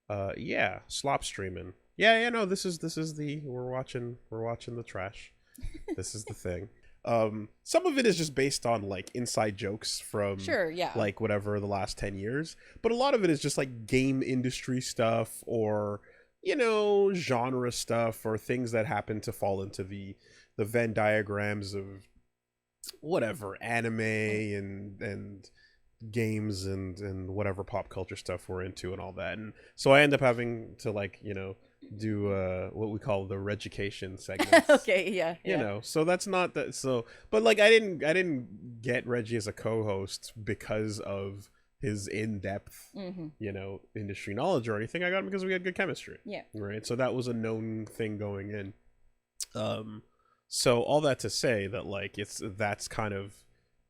Yeah, slop streaming. Yeah, no, this is the we're watching the trash. This is the thing. Some of it is just based on like inside jokes from Sure, yeah. like whatever the last 10 years, but a lot of it is just like game industry stuff or genre stuff or things that happen to fall into the Venn diagrams of whatever anime and games and whatever pop culture stuff we're into and all that. And so I end up having to like do what we call the reducation segments. Okay, yeah. So that's not that. So but like I didn't get Reggie as a co-host because of his in-depth industry knowledge or anything. I got him because we had good chemistry. Yeah, right. So that was a known thing going in. So all that to say that like that's kind of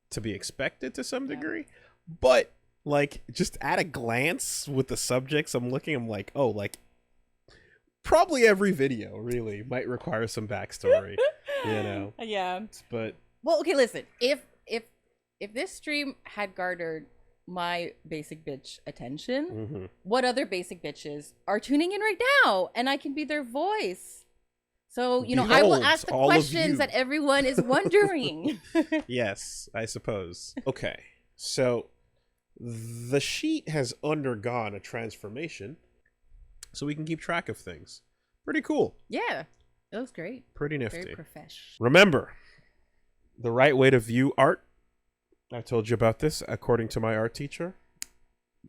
to be expected to some degree, but like just at a glance with the subjects I'm like, oh, like probably every video really might require some backstory. Yeah. But well, okay, listen, if this stream had garnered my basic bitch attention, what other basic bitches are tuning in right now and I can be their voice? So, Behold, I will ask the questions that everyone is wondering. Yes, I suppose. Okay, so the sheet has undergone a transformation so we can keep track of things. Pretty cool. Yeah, it was great. Pretty nifty. Very professional. Remember, the right way to view art, I told you about this, according to my art teacher.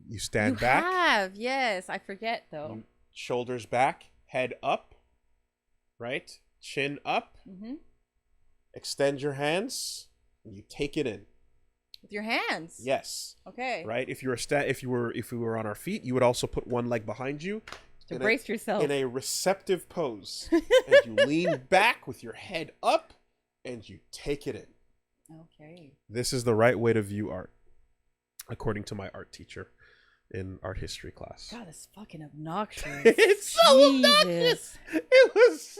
You stand back. Yes, I forget though. Shoulders back, head up. Right? Chin up. Extend your hands. And you take it in. With your hands? Yes. Okay. Right? If we were on our feet, you would also put one leg behind you. To brace yourself. In a receptive pose. And you lean back with your head up and you take it in. Okay. This is the right way to view art, according to my art teacher in art history class. God, it's fucking obnoxious. It's so obnoxious. It was.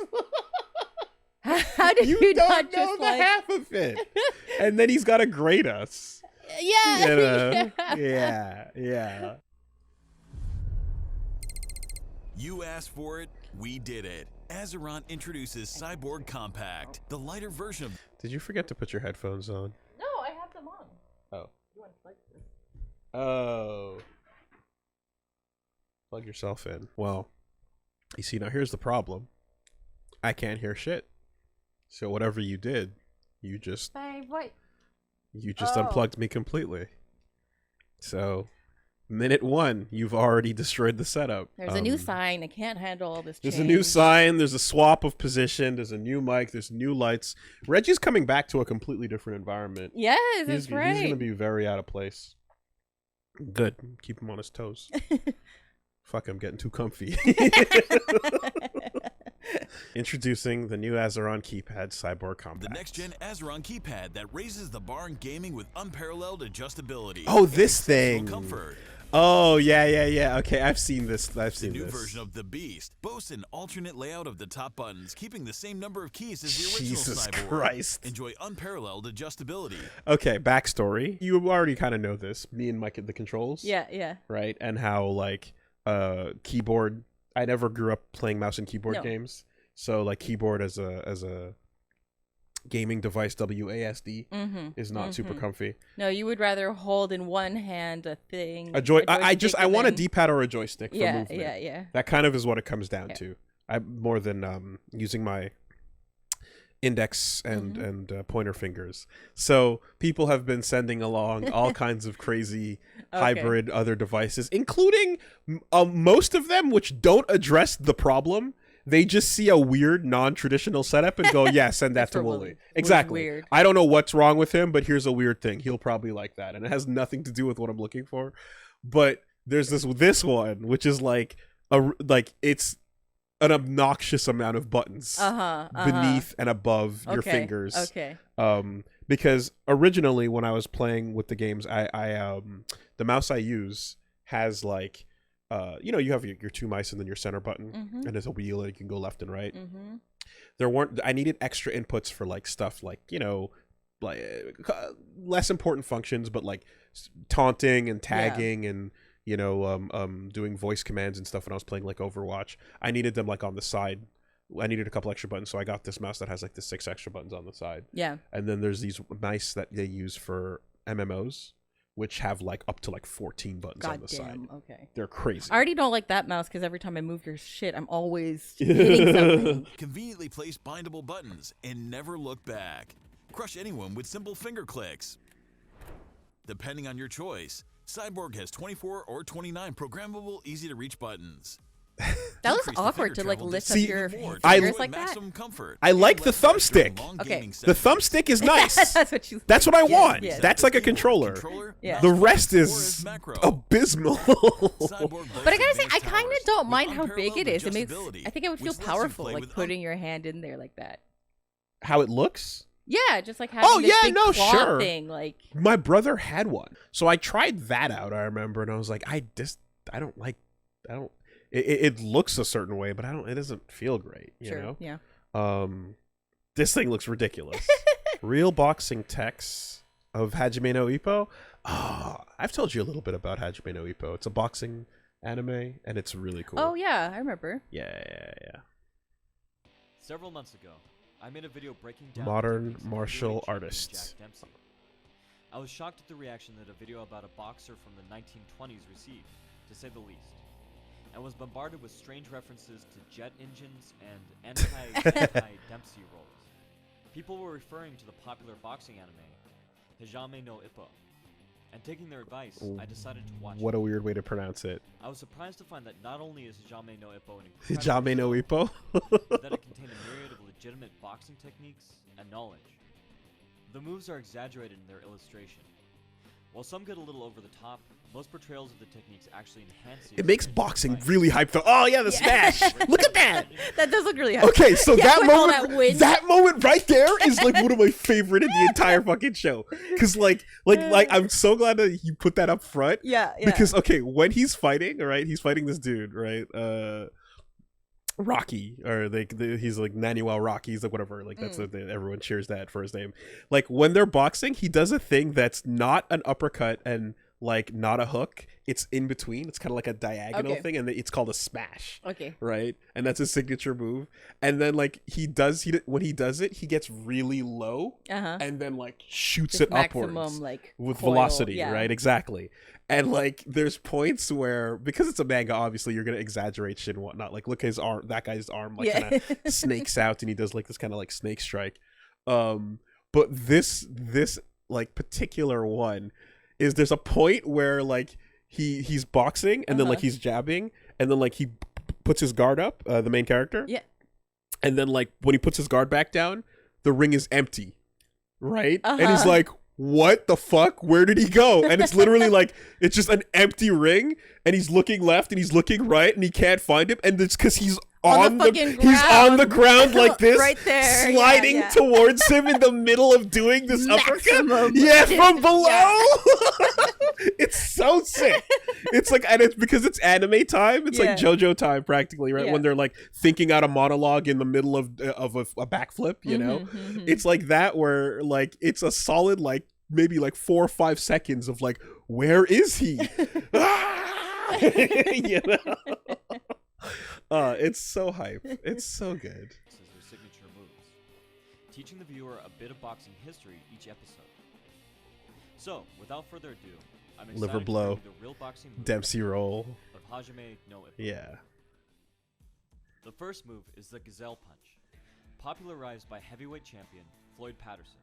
How did you don't not know just the like half of it? And then he's got to grade us. Yeah. Yeah. You asked for it, we did it. Azeron introduces Cyborg Compact, the lighter version of... Did you forget to put your headphones on? No, I have them on. Oh. You want to plug this? Oh. Plug yourself in. Well, you see, now here's the problem. I can't hear shit. So whatever you did, you just unplugged me completely. So minute 1, you've already destroyed the setup. There's a new sign. I can't handle all this change. There's a new sign. There's a swap of position. There's a new mic. There's new lights. Reggie's coming back to a completely different environment. Yes, that's right. He's going to be very out of place. Good. Keep him on his toes. Fuck, I'm getting too comfy. Introducing the new Azeron Keypad Cyborg Compact. The next-gen Azeron Keypad that raises the bar in gaming with unparalleled adjustability. Oh, this thing. Comfort. Oh, yeah. Okay, I've seen this. The new version of the Beast boasts an alternate layout of the top buttons, keeping the same number of keys as the original Jesus Cyborg. Christ. Enjoy unparalleled adjustability. Okay, backstory. You already kind of know this. Me and Mike at the controls. Yeah. Right? And how, like, keyboard... I never grew up playing mouse and keyboard games. So, like, keyboard as a gaming device, WASD, is not super comfy. No, you would rather hold in one hand a thing. I want a D-pad or a joystick for movement. Yeah. That kind of is what it comes down to. More than using my index and pointer fingers. So people have been sending along all kinds of crazy hybrid other devices, including most of them which don't address the problem. They just see a weird non-traditional setup and go, yeah, send that to Woolie. Exactly. Weird. I don't know what's wrong with him, but here's a weird thing. He'll probably like that. And it has nothing to do with what I'm looking for. But there's this one, which is like it's an obnoxious amount of buttons beneath and above your fingers. Okay. Because originally when I was playing with the games, I the mouse I use has like you have your two mice and then your center button, and there's a wheel and you can go left and right. I needed extra inputs for like stuff like like less important functions, but like taunting and tagging and doing voice commands and stuff when I was playing like Overwatch. I needed them like on the side. I needed a couple extra buttons, so I got this mouse that has like the 6 extra buttons on the side. Yeah. And then there's these mice that they use for MMOs, which have like up to like 14 buttons on the side. Okay. They're crazy. I already don't like that mouse because every time I move your shit, I'm always hitting something. Conveniently place bindable buttons and never look back. Crush anyone with simple finger clicks. Depending on your choice, Cyborg has 24 or 29 programmable, easy-to-reach buttons. That looks Decrease the awkward finger to like travel lift up distance your even more to fingers avoid like that. maximum comfort. I like And the less pressure thumbstick. on long Okay. gaming The settings. thumbstick is nice. That's what you. That's what I Yeah, want. yeah. That's like a Keyboard, controller. Yeah. The rest Or is macro. abysmal. Cyborg But I gotta say, boasts I kind of advanced don't towers mind with how big it unparalleled is. It makes. adjustability, I think it would feel which lets you powerful, play like with putting your hand in there like that. How it looks? Yeah, just like having this big claw sure. thing, like. My brother had one, so I tried that out. I remember, and I was like, I don't like. It looks a certain way, but it doesn't feel great. You Sure. know? Yeah. This thing looks ridiculous. Real boxing text of Hajime no Ippo. I've told you a little bit about Hajime no Ippo. It's a boxing anime, and it's really cool. Oh yeah, I remember. Yeah. Several months ago, I made a video breaking down Modern the techniques of martial heavyweight champion artists. Jack Dempsey. I was shocked at the reaction that a video about a boxer from the 1920s received, to say the least, and was bombarded with strange references to jet engines and anti-Dempsey roles. People were referring to the popular boxing anime, Hajime no Ippo, and taking their advice, I decided to watch What it. a weird way to pronounce it. I was surprised to find that not only is Hajime no Ippo an Hajime no incredible Ippo. but that it contained a myriad of legitimate boxing techniques and knowledge. The moves are exaggerated in their illustration. While some get a little over the top, most portrayals of the techniques actually enhance the It makes experience boxing by really hyped up. Oh yeah, the smash! Look at that. That does look really hard. Okay, so Yeah, that with all moment, that wind. that moment right there is like one of my favorite in the entire fucking show. Because like I'm so glad that you put that up front. Yeah. Because okay, when he's fighting, all right, he's fighting this dude, right? Rocky, or he's like Manuel Rocky. He's like whatever. Like that's everyone cheers that for his name. Like when they're boxing, he does a thing that's not an uppercut and like not a hook. It's in between. It's kind of like a diagonal thing, and it's called a smash. Okay. Right, and that's his signature move. And then like when he does it, he gets really low, and then like shoots Just it maximum, upwards like, with coil, velocity. yeah. Right, exactly. And like there's points where, because it's a manga, obviously you're gonna exaggerate shit and whatnot. Like look at his arm, that guy's arm like kind of snakes out, and he does like this kind of like snake strike. But this like particular one is, there's a point where like he's boxing and then like he's jabbing, and then like he puts his guard up, the main character. Yeah. And then like when he puts his guard back down, the ring is empty. Right? And he's like, what the fuck? Where did he go? And it's literally like, it's just an empty ring, and he's looking left and he's looking right, and he can't find him, and it's because he's on the ground. on the ground like this, Right there. sliding Yeah. towards him in the middle of doing this Maximum uppercut. Yeah, from below. Yeah. It's so sick. It's like, and it's because it's anime time. It's like Yeah. JoJo time practically, right? Yeah. When they're like thinking out a monologue in the middle of a backflip, you know? It's like that, where like it's a solid like maybe like 4 or 5 seconds of like, where is he? You know? It's so hype. It's so good. their signature moves, teaching the viewer a bit of boxing history each episode. So, without further ado, I'm excited Liver to blow. bring you the real boxing move Dempsey roll. of Hajime no Ippo. Yeah. The first move is the Gazelle Punch, popularized by heavyweight champion Floyd Patterson.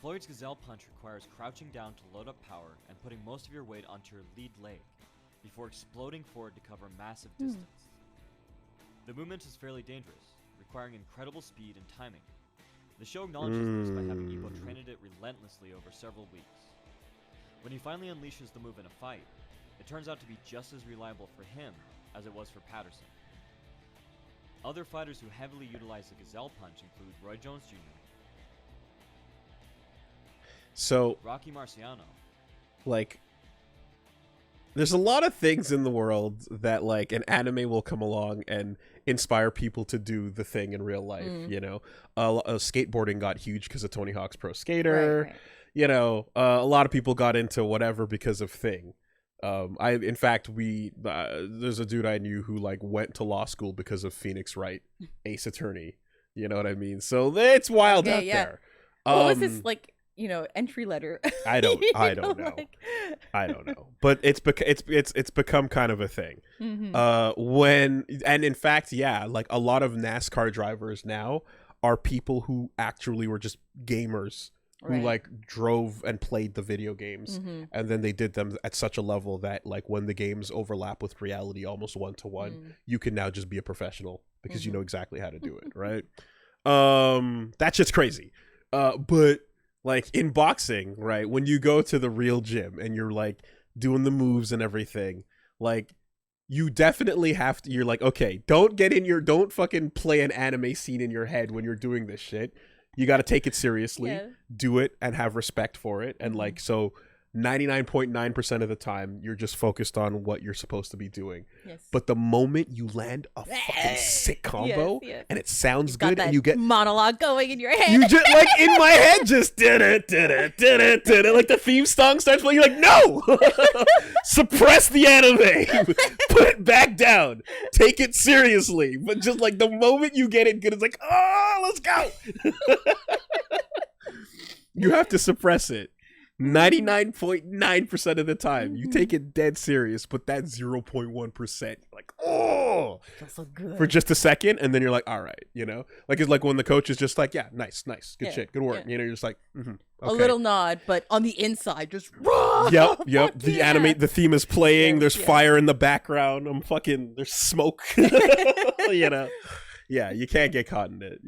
Floyd's Gazelle Punch requires crouching down to load up power and putting most of your weight onto your lead leg before exploding forward to cover massive distance. The movement is fairly dangerous, requiring incredible speed and timing. The show acknowledges this by having Ippo train at it relentlessly over several weeks. When he finally unleashes the move in a fight, it turns out to be just as reliable for him as it was for Patterson. Other fighters who heavily utilize the Gazelle Punch include Roy Jones Jr., So Rocky Marciano, like, there's a lot of things in the world that like an anime will come along and inspire people to do the thing in real life. You know, skateboarding got huge because of Tony Hawk's Pro Skater. Right. You know, a lot of people got into whatever because of Thing. In fact, there's a dude I knew who like went to law school because of Phoenix Wright, Ace Attorney. You know what I mean? So it's wild out there. What was this like? Entry letter. I don't know. Like... I don't know. But it's become kind of a thing. And in fact, yeah, like a lot of NASCAR drivers now are people who actually were just gamers who like drove and played the video games, and then they did them at such a level that like when the games overlap with reality almost 1-to-1, you can now just be a professional because you know exactly how to do it, right? That's just crazy. But like in boxing, right, when you go to the real gym and you're like doing the moves and everything, like you definitely have to, you're like, okay, don't fucking play an anime scene in your head when you're doing this shit. You got to take it seriously, do it and have respect for it. And like, so 99.9% of the time, you're just focused on what you're supposed to be doing. Yes. But the moment you land a fucking sick combo and it sounds good and you get monologue going in your head, you just like in my head just did it, like the theme song starts playing. You're like, no, suppress the anime, put it back down, take it seriously. But just like the moment you get it good, it's like, oh, let's go. You have to suppress it. 99.9% of the time you take it dead serious, but that 0.1% like, oh, feels so good for just a second, and then you're like, all right, like it's like when the coach is just like, yeah, nice, good shit, good work, you're just like, okay. A little nod, but on the inside just yep the theme is playing, there's fire in the background, there's smoke. Yeah, you can't get caught in it.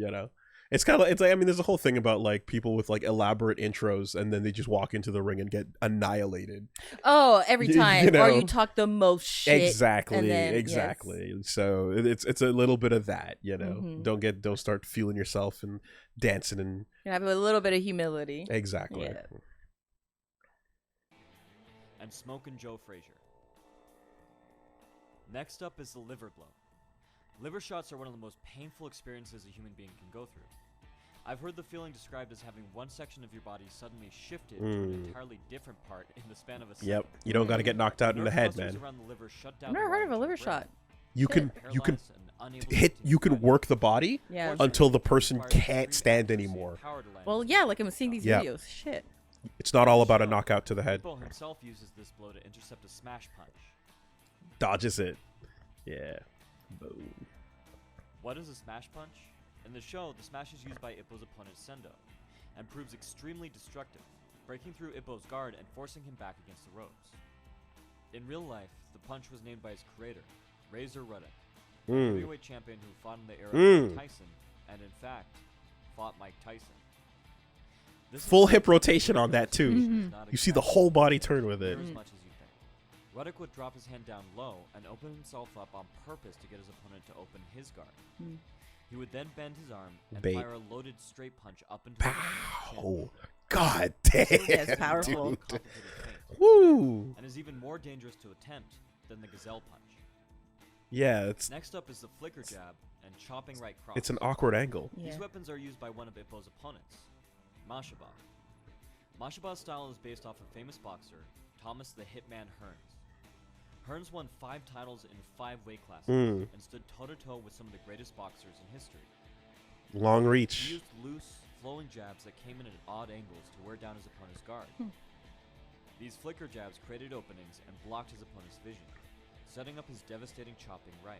It's kind of it's like, I mean, there's a whole thing about like people with like elaborate intros and then they just walk into the ring and get annihilated. Oh, every time. Or you talk the most shit. Exactly. Yes. So it's a little bit of that, Don't start feeling yourself and dancing and have a little bit of humility. Exactly. Yeah. And Smokin' Joe Frazier. Next up is the liver blow. Liver shots are one of the most painful experiences a human being can go through. I've heard the feeling described as having one section of your body suddenly shifted to an entirely different part in the span of a second. Yep, you don't got to get knocked out in the head, man. I've never heard of a liver shot. You can work the body until the person can't stand anymore. Well, yeah, like I'm seeing these videos. Shit. It's not all about a knockout to the head. Ippo himself uses this blow to intercept a smash punch. Dodges it. Yeah. Boom. What is a smash punch? In the show, the smash is used by Ippo's opponent Sendo, and proves extremely destructive, breaking through Ippo's guard and forcing him back against the ropes. In real life, the punch was named by his creator, Razor Ruddock, a heavyweight champion who fought in the era of Mike Tyson, and in fact, fought Mike Tyson. This full hip rotation on that too. You see the whole body turn with it. As much as you think. Ruddock would drop his hand down low and open himself up on purpose to get his opponent to open his guard. He would then bend his arm and fire a loaded straight punch up into his chin. God damn. That's powerful. Woo. And is even more dangerous to attempt than the gazelle punch. Yeah, next up is the flicker jab and chopping right cross. It's an awkward angle. These weapons are used by one of Ippo's opponents, Mashaba. Mashaba's style is based off a famous boxer, Thomas the Hitman Hearns. Hearns won 5 titles in 5 weight classes and stood toe-to-toe with some of the greatest boxers in history. Long reach. He used loose, flowing jabs that came in at odd angles to wear down his opponent's guard. These flicker jabs created openings and blocked his opponent's vision, setting up his devastating chopping right.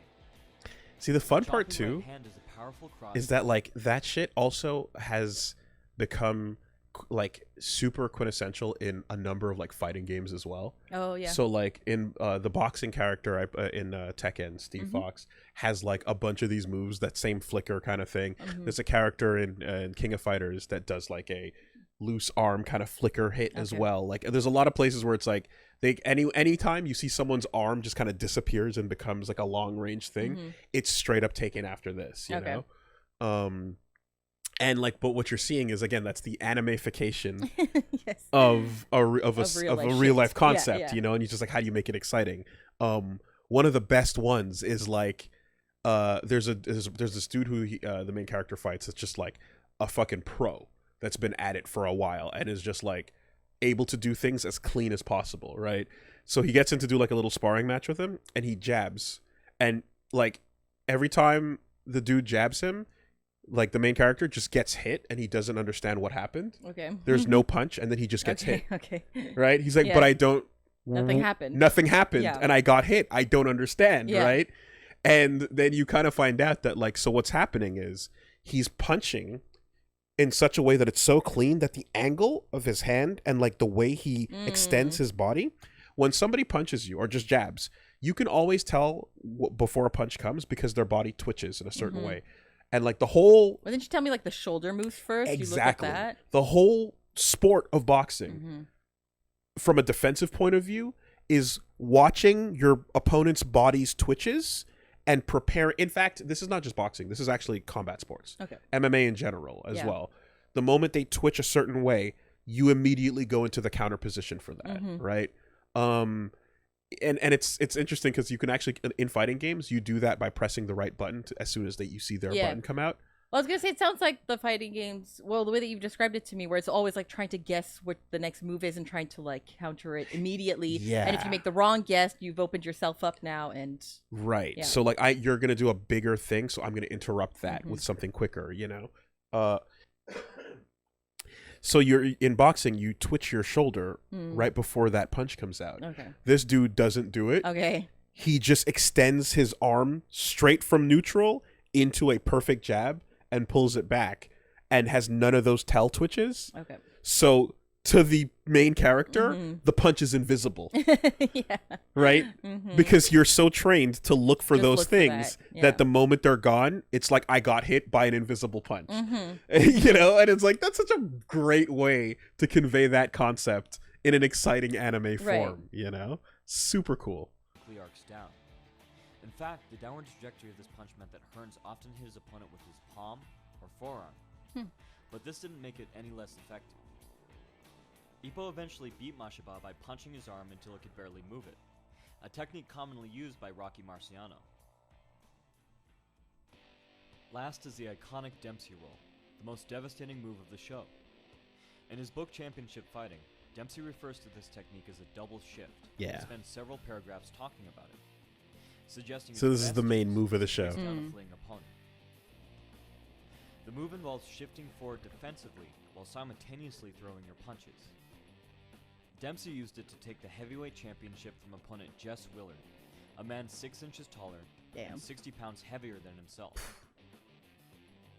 See, the fun part too right hand is a powerful cross is that like that shit also has become like super quintessential in a number of like fighting games as well. Oh yeah. So like in the boxing character in Tekken, Steve Fox has like a bunch of these moves, that same flicker kind of thing. There's a character in King of Fighters that does like a loose arm kind of flicker hit as well. Like there's a lot of places where it's like anytime you see someone's arm just kind of disappears and becomes like a long range thing, it's straight up taken after this, you know. And like, but what you're seeing is again, that's the animification of a real life concept, you know. And you're just like, how do you make it exciting? One of the best ones is like, there's this dude who the main character fights. It's just like a fucking pro that's been at it for a while and is just like able to do things as clean as possible, right? So he gets in to do like a little sparring match with him, and he jabs, and like every time the dude jabs him, like the main character just gets hit, and he doesn't understand what happened. Okay. There's no punch, and then he just gets hit. Okay. Right? He's like, Yeah. but I don't. Nothing happened. Nothing happened, Yeah. and I got hit. I don't understand, Yeah. right? And then you kind of find out that like, so what's happening is he's punching in such a way that it's so clean that the angle of his hand and like the way he extends his body, when somebody punches you or just jabs, you can always tell before a punch comes because their body twitches in a certain way. And like the whole... Well, didn't you tell me like the shoulder moves first? Exactly. You look at that? The whole sport of boxing, from a defensive point of view, is watching your opponent's body's twitches and prepare. In fact, this is not just boxing. This is actually combat sports. Okay. MMA in general as well. The moment they twitch a certain way, you immediately go into the counter position for that, right? And it's interesting because you can actually, in fighting games, you do that by pressing the right button as soon as you see their button come out. Well, I was gonna say, it sounds like the fighting games. Well, the way that you've described it to me, where it's always like trying to guess what the next move is and trying to like counter it immediately. Yeah. And if you make the wrong guess, you've opened yourself up now. And Right. Yeah. So like you're gonna do a bigger thing, so I'm gonna interrupt that with something quicker. You know. So you're in boxing, you twitch your shoulder right before that punch comes out. Okay. This dude doesn't do it. Okay. He just extends his arm straight from neutral into a perfect jab and pulls it back and has none of those tail twitches. Okay. So to the main character, the punch is invisible. Yeah. Right? Because you're so trained to look for Just those look for things that. that the moment they're gone, it's like I got hit by an invisible punch. You know, and it's like that's such a great way to convey that concept in an exciting anime form, you know? Super cool. Arcs down. In fact, the downward trajectory of this punch meant that Hearns often hit his opponent with his palm or forearm. But this didn't make it any less effective. Ippo eventually beat Mashaba by punching his arm until it could barely move it, a technique commonly used by Rocky Marciano. Last is the iconic Dempsey roll, the most devastating move of the show. In his book Championship Fighting, Dempsey refers to this technique as a double shift. Yeah. And spends several paragraphs talking about it, suggesting So this is the main move of the show. down a fleeing opponent. The move involves shifting forward defensively while simultaneously throwing your punches. Dempsey used it to take the heavyweight championship from opponent Jess Willard, a man 6 inches taller and 60 pounds heavier than himself.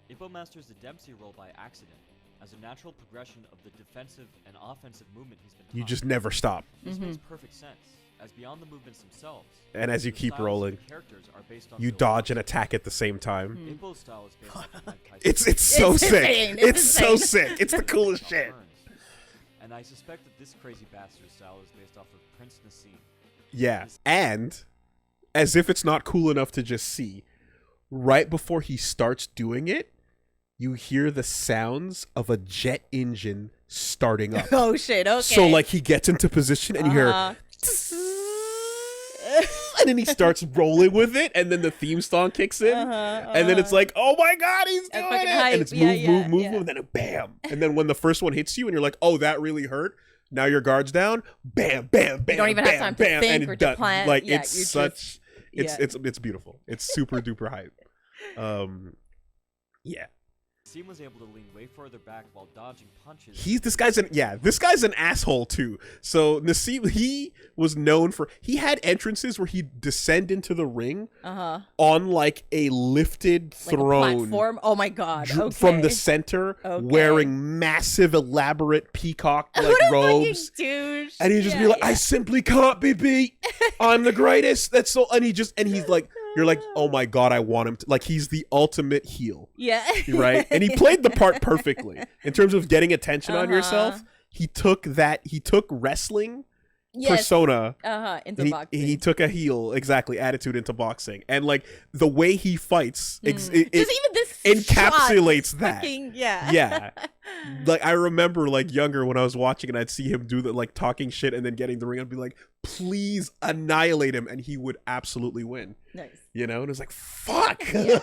Ippo masters the Dempsey roll by accident, as a natural progression of the defensive and offensive movement he's been taught. You just never stop. This makes perfect sense, as beyond the movements themselves, And as you the keep styles of rolling, the characters are based on you real dodge and fights. attack at the same time. Ippo's style is based on Mike Tyson's It's so It's sick. insane. It's It's so insane. sick. It's the coolest shit. Burns. And I suspect that this crazy bastard style is based off of Prince Nassim. Yeah. And as if it's not cool enough to just see, right before he starts doing it, you hear the sounds of a jet engine starting up. Oh shit. Okay. So like he gets into position and you hear Uh-huh. and then he starts rolling with it, and then the theme song kicks in, and then it's like, oh my god, he's That's doing it, fucking hype. and it's Yeah, move, yeah. and then bam, and then when the first one hits you, and you're like, oh, that really hurt. Now your guard's down, bam, bam, bam, don't even bam, have time to bam, think and or it's to done. plan. Like Yeah, it's you're such, just- it's beautiful. It's super duper hype. Yeah. Nassim was able to lean way further back while dodging punches. This guy's an asshole too. So Nassim, he was known for, he had entrances where he'd descend into the ring on like a lifted like throne a platform. Oh my god. Okay. from the center, Okay. wearing massive elaborate peacock like What a robes. fucking douche. And he'd just be like, I simply cannot be beat. I'm the greatest. That's so, and he's like, you're like, oh my god, I want him to, like, he's the ultimate heel. Yeah. Right? And he played the part perfectly in terms of getting attention on yourself. He took wrestling persona Into and boxing. he took a heel attitude into boxing, and like the way he fights Just even this encapsulates shot, that. fucking, yeah. Yeah. Like I remember like younger when I was watching and I'd see him do the like talking shit and then getting the ring, I'd be like, please annihilate him, and he would absolutely win. Nice. You know, and it's like, fuck. Yeah.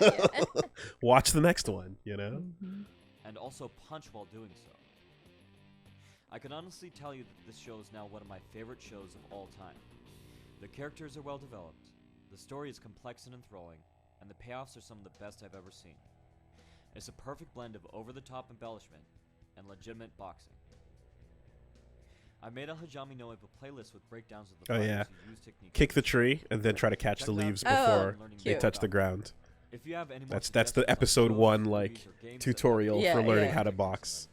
Watch the next one, you know? and also punch while doing so. I can honestly tell you that this show is now one of my favorite shows of all time. The characters are well developed, the story is complex and enthralling, and the payoffs are some of the best I've ever seen. It's a perfect blend of over-the-top embellishment and legitimate boxing. I made a Hajime no Ippo playlist with breakdowns of the fighters who use techniques. Kick the tree and then try to catch the leaves before they touch the ground. If you have any more That's the episode 1 like tutorial for learning how to box.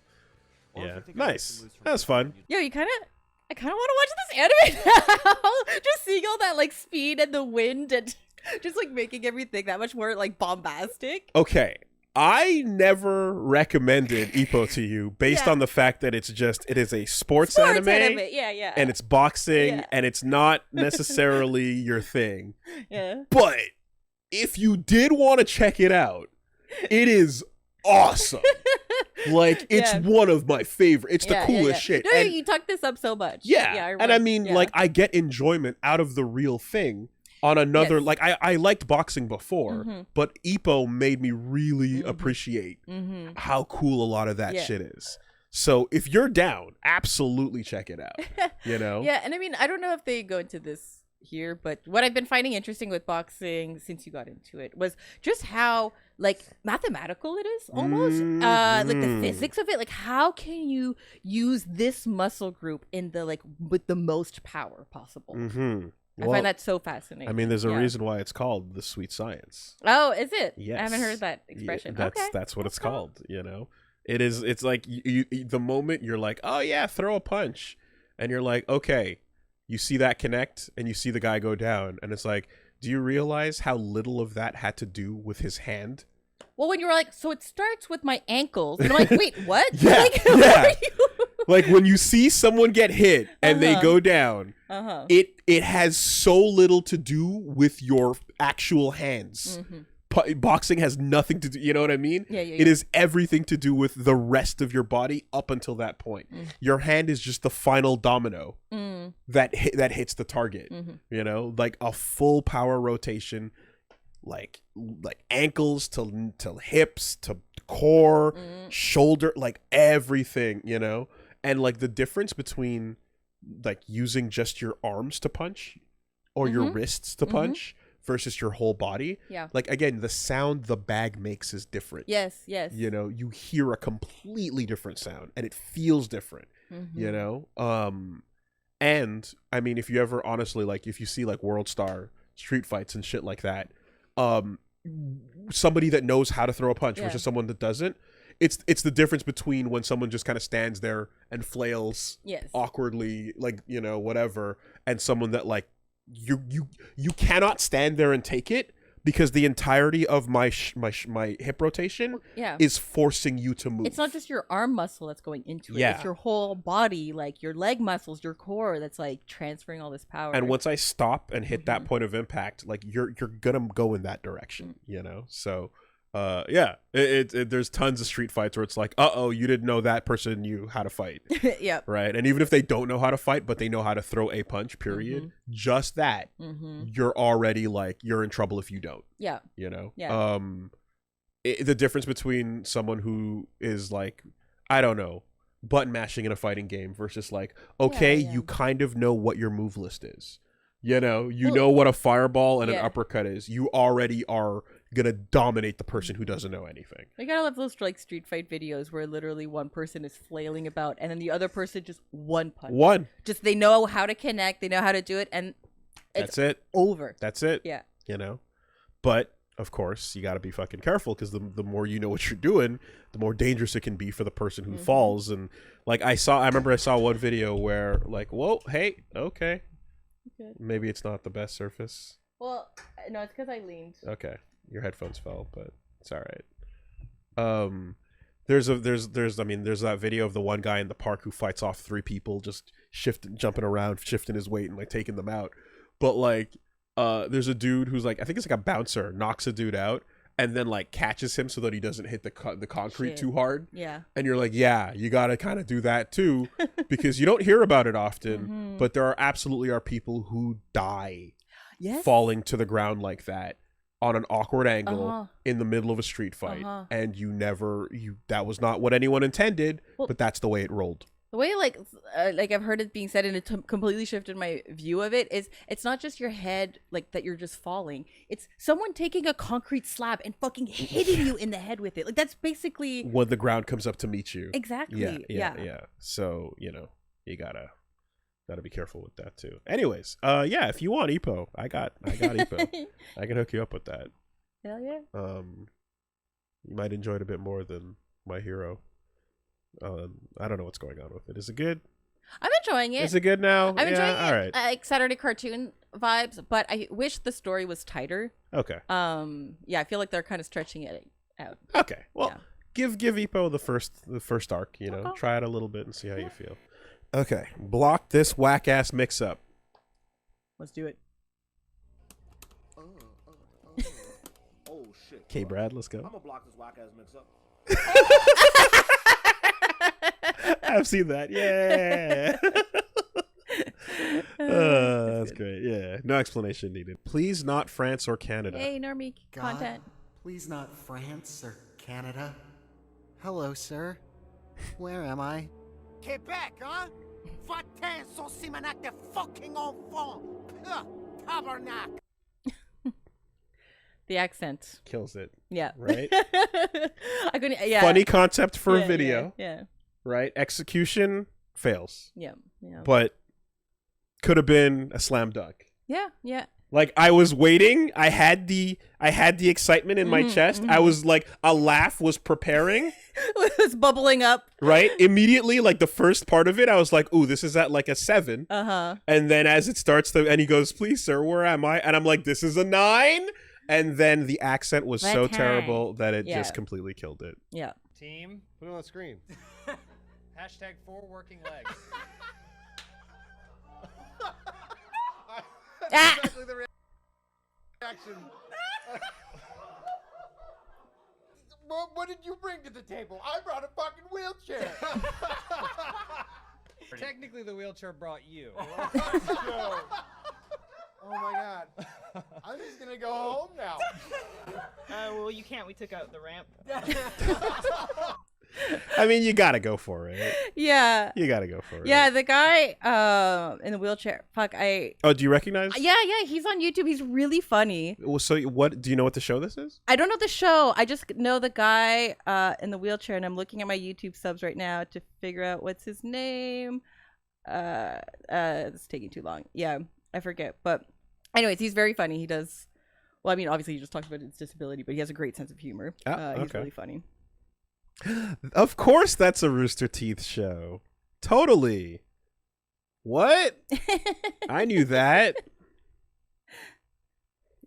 Yeah, nice. That was fun. Yo, I kind of want to watch this anime now. Just seeing all that like speed and the wind and just like making everything that much more like bombastic. Okay. I never recommended Ippo to you based on the fact that it is a sports anime. Yeah. And it's boxing and it's not necessarily your thing. Yeah. But if you did want to check it out, it is awesome. Like, it's one of my favorite. It's the coolest shit. No, and you talked this up so much. Yeah. And I mean, like, I get enjoyment out of the real thing. On another, like, I liked boxing before, but Ippo made me really appreciate how cool a lot of that shit is. So if you're down, absolutely check it out, you know? Yeah, and I mean, I don't know if they go into this here, but what I've been finding interesting with boxing since you got into it was just how, like, mathematical it is, almost. Like, the physics of it. Like, how can you use this muscle group in the, like, with the most power possible? I find that so fascinating. I mean, there's a reason why it's called the sweet science. Oh, is it? Yes. I haven't heard that expression. That's what it's called, you know? It's like the moment you're like, oh yeah, throw a punch. And you're like, okay, you see that connect and you see the guy go down. And it's like, do you realize how little of that had to do with his hand? Well, when you were like, so it starts with my ankles. And I'm like, wait, what? Yeah, like, yeah. what are you? Like when you see someone get hit and they go down, it has so little to do with your actual hands. Boxing has nothing to do, you know what I mean? Yeah. It is everything to do with the rest of your body up until that point. Your hand is just the final domino that hits the target. You know, like a full power rotation, like ankles to hips to core, shoulder, like everything, you know? And like the difference between like using just your arms to punch or your wrists to punch versus your whole body. Yeah. Like again, the sound the bag makes is different. Yes. You know, you hear a completely different sound and it feels different, you know? And I mean, if you ever honestly, like if you see like World Star street fights and shit like that, somebody that knows how to throw a punch versus someone that doesn't, it's the difference between when someone just kind of stands there and flails awkwardly, like, you know, whatever, and someone that like you cannot stand there and take it because the entirety of my hip rotation is forcing you to move. It's not just your arm muscle that's going into it. It's your whole body, like your leg muscles, your core that's like transferring all this power. And once I stop and hit that point of impact, like you're gonna go in that direction, you know? So there's tons of street fights where it's like, you didn't know that person knew how to fight. Yep. Right. And even if they don't know how to fight, but they know how to throw a punch, period, just that, you're already like, you're in trouble if you don't. Yeah. You know? Yeah. The difference between someone who is like, I don't know, button mashing in a fighting game versus like, you kind of know what your move list is. You know, know what a fireball and an uppercut is. You already are gonna dominate the person who doesn't know anything. I gotta love those like street fight videos where literally one person is flailing about and then the other person just one punch. Just they know how to connect, they know how to do it, and that's it. Over. That's it. Yeah. You know? But of course, you gotta be fucking careful because the more you know what you're doing, the more dangerous it can be for the person who falls. And like I remember I saw one video where like, whoa, hey, okay. Good. Maybe it's not the best surface. Well, no, it's because I leaned. Okay, your headphones fell, but it's all right. There's that video of the one guy in the park who fights off 3 people, just jumping around, shifting his weight and like taking them out. But like, there's a dude who's like, I think it's like a bouncer, knocks a dude out, and then like catches him so that he doesn't hit the concrete too hard. Yeah. And you're like, yeah, you got to kind of do that too, because you don't hear about it often, but there absolutely are people who die falling to the ground like that on an awkward angle in the middle of a street fight. And that was not what anyone intended, but that's the way it rolled. The way like I've heard it being said, and it completely shifted my view of it, is it's not just your head like that you're just falling. It's someone taking a concrete slab and fucking hitting you in the head with it. Like that's basically when the ground comes up to meet you. Exactly. Yeah. So, you gotta be careful with that too. Anyways, yeah, if you want Ippo, I got Ippo. I can hook you up with that. Hell yeah. You might enjoy it a bit more than My Hero. I don't know what's going on with it. Is it good? I'm enjoying it. Is it good now? I'm enjoying all right. like Saturday cartoon vibes, but I wish the story was tighter. Okay. Yeah, I feel like they're kind of stretching it out. Okay. Well, yeah. give Ippo the first arc, Okay. Try it a little bit and see how you feel. Okay. Block this whack ass mix up. Let's do it. Oh shit. Okay, Brad, let's go. I'm gonna block this whack ass mix up. I've seen that. Yeah. That's great. Yeah. No explanation needed. Please not France or Canada. Hey, normie God, content. please not France or Canada. Hello, sir. Where am I? Québec, hein? Va-t'en, son Simonac de fucking enfant! Tabarnak! The accent. Kills it. Yeah. Right? I couldn't. Yeah. Funny concept for Yeah, a video. Yeah. Right? Execution fails. Yeah. Yeah. But could have been a slam dunk. Yeah. Yeah. Like I was waiting. I had the excitement in my chest. I was like, a laugh was preparing. It was bubbling up. Right? Immediately, like the first part of it, I was like, ooh, this is at like a 7. And then as it starts and he goes, please, sir, where am I? And I'm like, this is a 9. And then the accent was so Okay. terrible that it Yeah. just completely killed it. Yeah. Team, Put it on the screen. hashtag 4 working legs. Ah! Exactly the reaction. What did you bring to the table? I brought a fucking wheelchair. Technically, the wheelchair brought you. Yo. Oh my god. I'm just gonna go home now. Well, you can't. We took out the ramp. I mean, you gotta go for it. Yeah. You gotta go for it. Yeah. The guy in the wheelchair. Fuck. Oh, do you recognize? Yeah. He's on YouTube. He's really funny. Well, so what? Do you know what the show this is? I don't know the show. I just know the guy in the wheelchair, and I'm looking at my YouTube subs right now to figure out what's his name. It's taking too long. Yeah, I forget. But anyways, he's very funny. He does. Well, I mean, obviously, he just talks about his disability, but he has a great sense of humor. He's okay. really funny. Of course, that's a Rooster Teeth show. Totally. What? I knew that.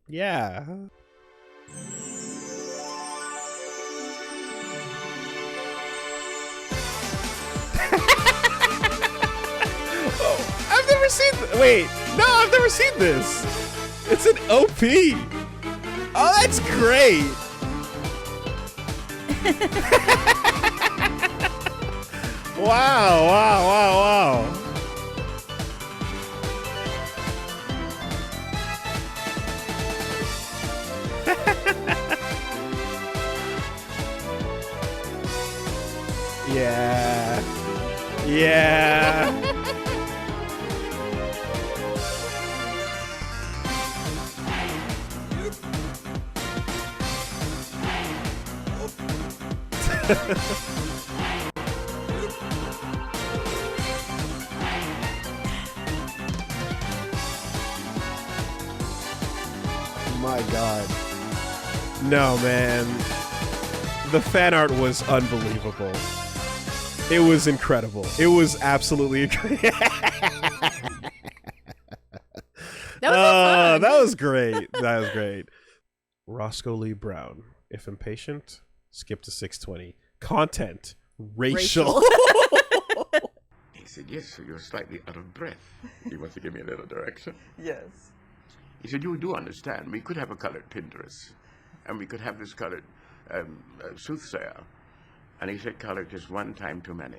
Yeah. Oh, I've never seen. Wait, no, I've never seen this. It's an OP. Oh, that's great. Wow. Yeah. My God. No, man. The fan art was unbelievable. It was incredible. It was absolutely incredible. That was so fun. That was great. That was great. Roscoe Lee Browne. If impatient, skip to 620. Content. Racial. He said, yes, so you're slightly out of breath. He wants to give me a little direction. Yes. He said, you do understand, we could have a colored Pinterest, and we could have this colored soothsayer. And he said, colored just one time too many.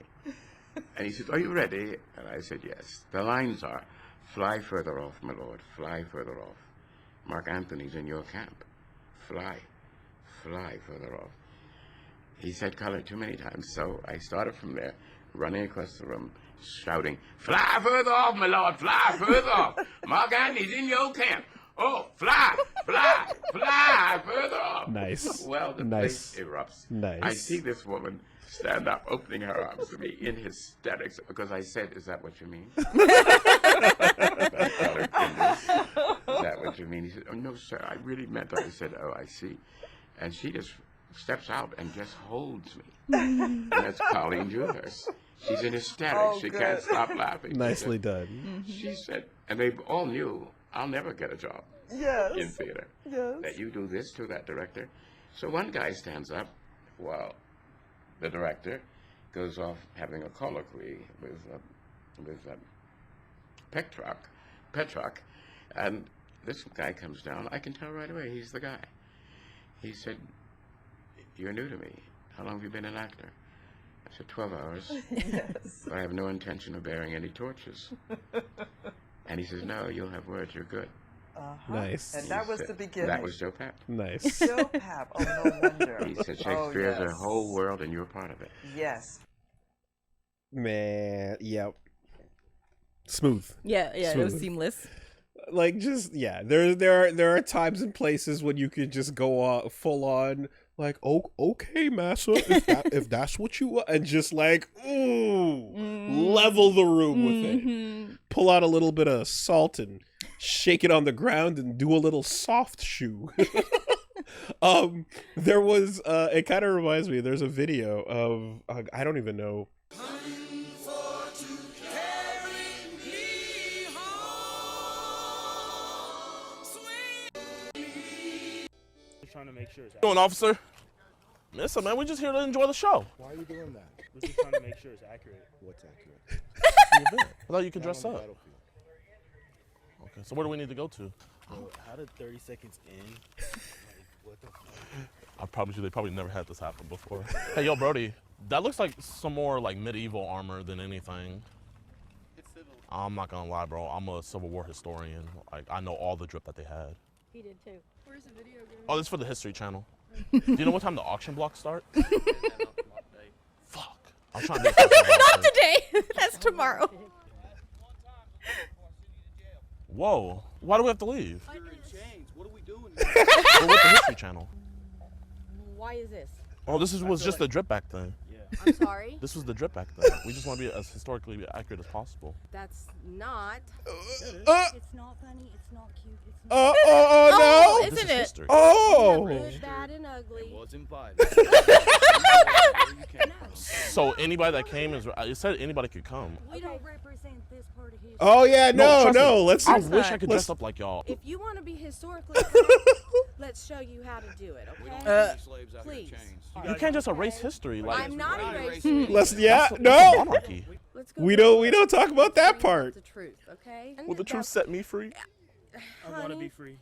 And he said, are you ready? And I said, yes. The lines are, fly further off, my lord, fly further off. Mark Antony's in your camp. Fly further off. He said color too many times, so I started from there. running across the room, shouting, "Fly further off, my lord, fly further off. Mark Antony's in your camp. Oh, fly, fly, fly further off." Nice. Well, the Nice. place erupts. Nice. I see this woman stand up, opening her arms to me in hysterics, because I said, "Is that what you mean?" Is that what you mean? He said, "Oh, no, sir, I really meant it." I said, "Oh, I see." And she just steps out and just holds me. And that's Colleen Jewers. She's in hysterics. She can't stop laughing. Nicely done. She said, and they all knew, I'll never get a job in theater. That you do this to that director. So one guy stands up while the director goes off having a colloquy with Petrock, and this guy comes down. I can tell right away he's the guy. He said, "You're new to me. How long have you been an actor?" I said, 12 hours. Yes. But I have no intention of bearing any torches. And he says, "No, you'll have words. You're good." Nice. And that was the beginning. That was Joe Papp. Nice. Joe Papp. Oh, no wonder. He said, "Shakespeare's a whole world and you're part of it." Yes. Man, yep. Smooth. Yeah, it was seamless. Like, just, yeah, there are times and places when you could just go full on, like, "Oh, okay, massa, if that's what you want," and just like, level the room with it. Pull out a little bit of salt and shake it on the ground and do a little soft shoe. There was, it kind of reminds me, there's a video of, I don't even know. Trying to make sure it's accurate. Doing, officer? Listen, man, we're just here to enjoy the show. Why are you doing that? We're just trying to make sure it's accurate. What's accurate? I thought you could dress up. Okay, so where do we need to go to? Bro, how did 30 seconds in? Like, what the fuck? I promise you, they probably never had this happen before. Hey, yo, Brody, that looks like some more like medieval armor than anything. It's civil. I'm not gonna lie, bro. I'm a Civil War historian. Like, I know all the drip that they had. He did too. Where's the video going? Oh, this is for the History Channel. Do you know what time the auction blocks start? Fuck. I'm trying to get Not today. That's tomorrow. Whoa. Why do we have to leave? You're in chains. What are we doing? We're with the History Channel. Why is this? Oh, this was just the drip back thing. I'm sorry? This was the drip back thing. We just want to be as historically accurate as possible. That's not. It's not funny. It's not cute. It's not. Oh, no. isn't This is it? history. Oh. Good, bad, and ugly. It was implied. So anybody that came is. It said anybody could come. We don't represent this part of history. Oh yeah, no. Trust me. I Let's. wish I could dress up like y'all. If you want to be historically correct, let's show you how to do it, okay? Please. You can't just erase history. Like I'm not erasing. Let's. Yeah. that's No. monarchy. Let's go. We don't talk about that part. The truth, okay? Will the truth set me free? I want to be free.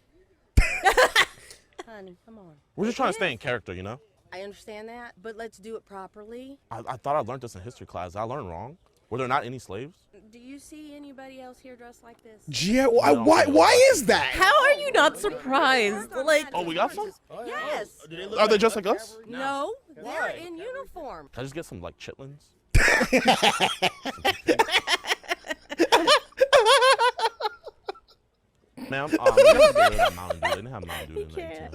Honey, come on. We're just trying to stay in character, you know? I understand that, but let's do it properly. I thought I learned this in history class. I learned wrong. Were there not any slaves? Do you see anybody else here dressed like this? Yeah. Why is that? How are you not surprised? Like, Oh, we got some? yes. Are they just like us? No, they're in uniform. Can I just get some like chitlins? Ma'am, you have to get rid of that Mountain Dew. They didn't have Mountain Dew in the 1800s.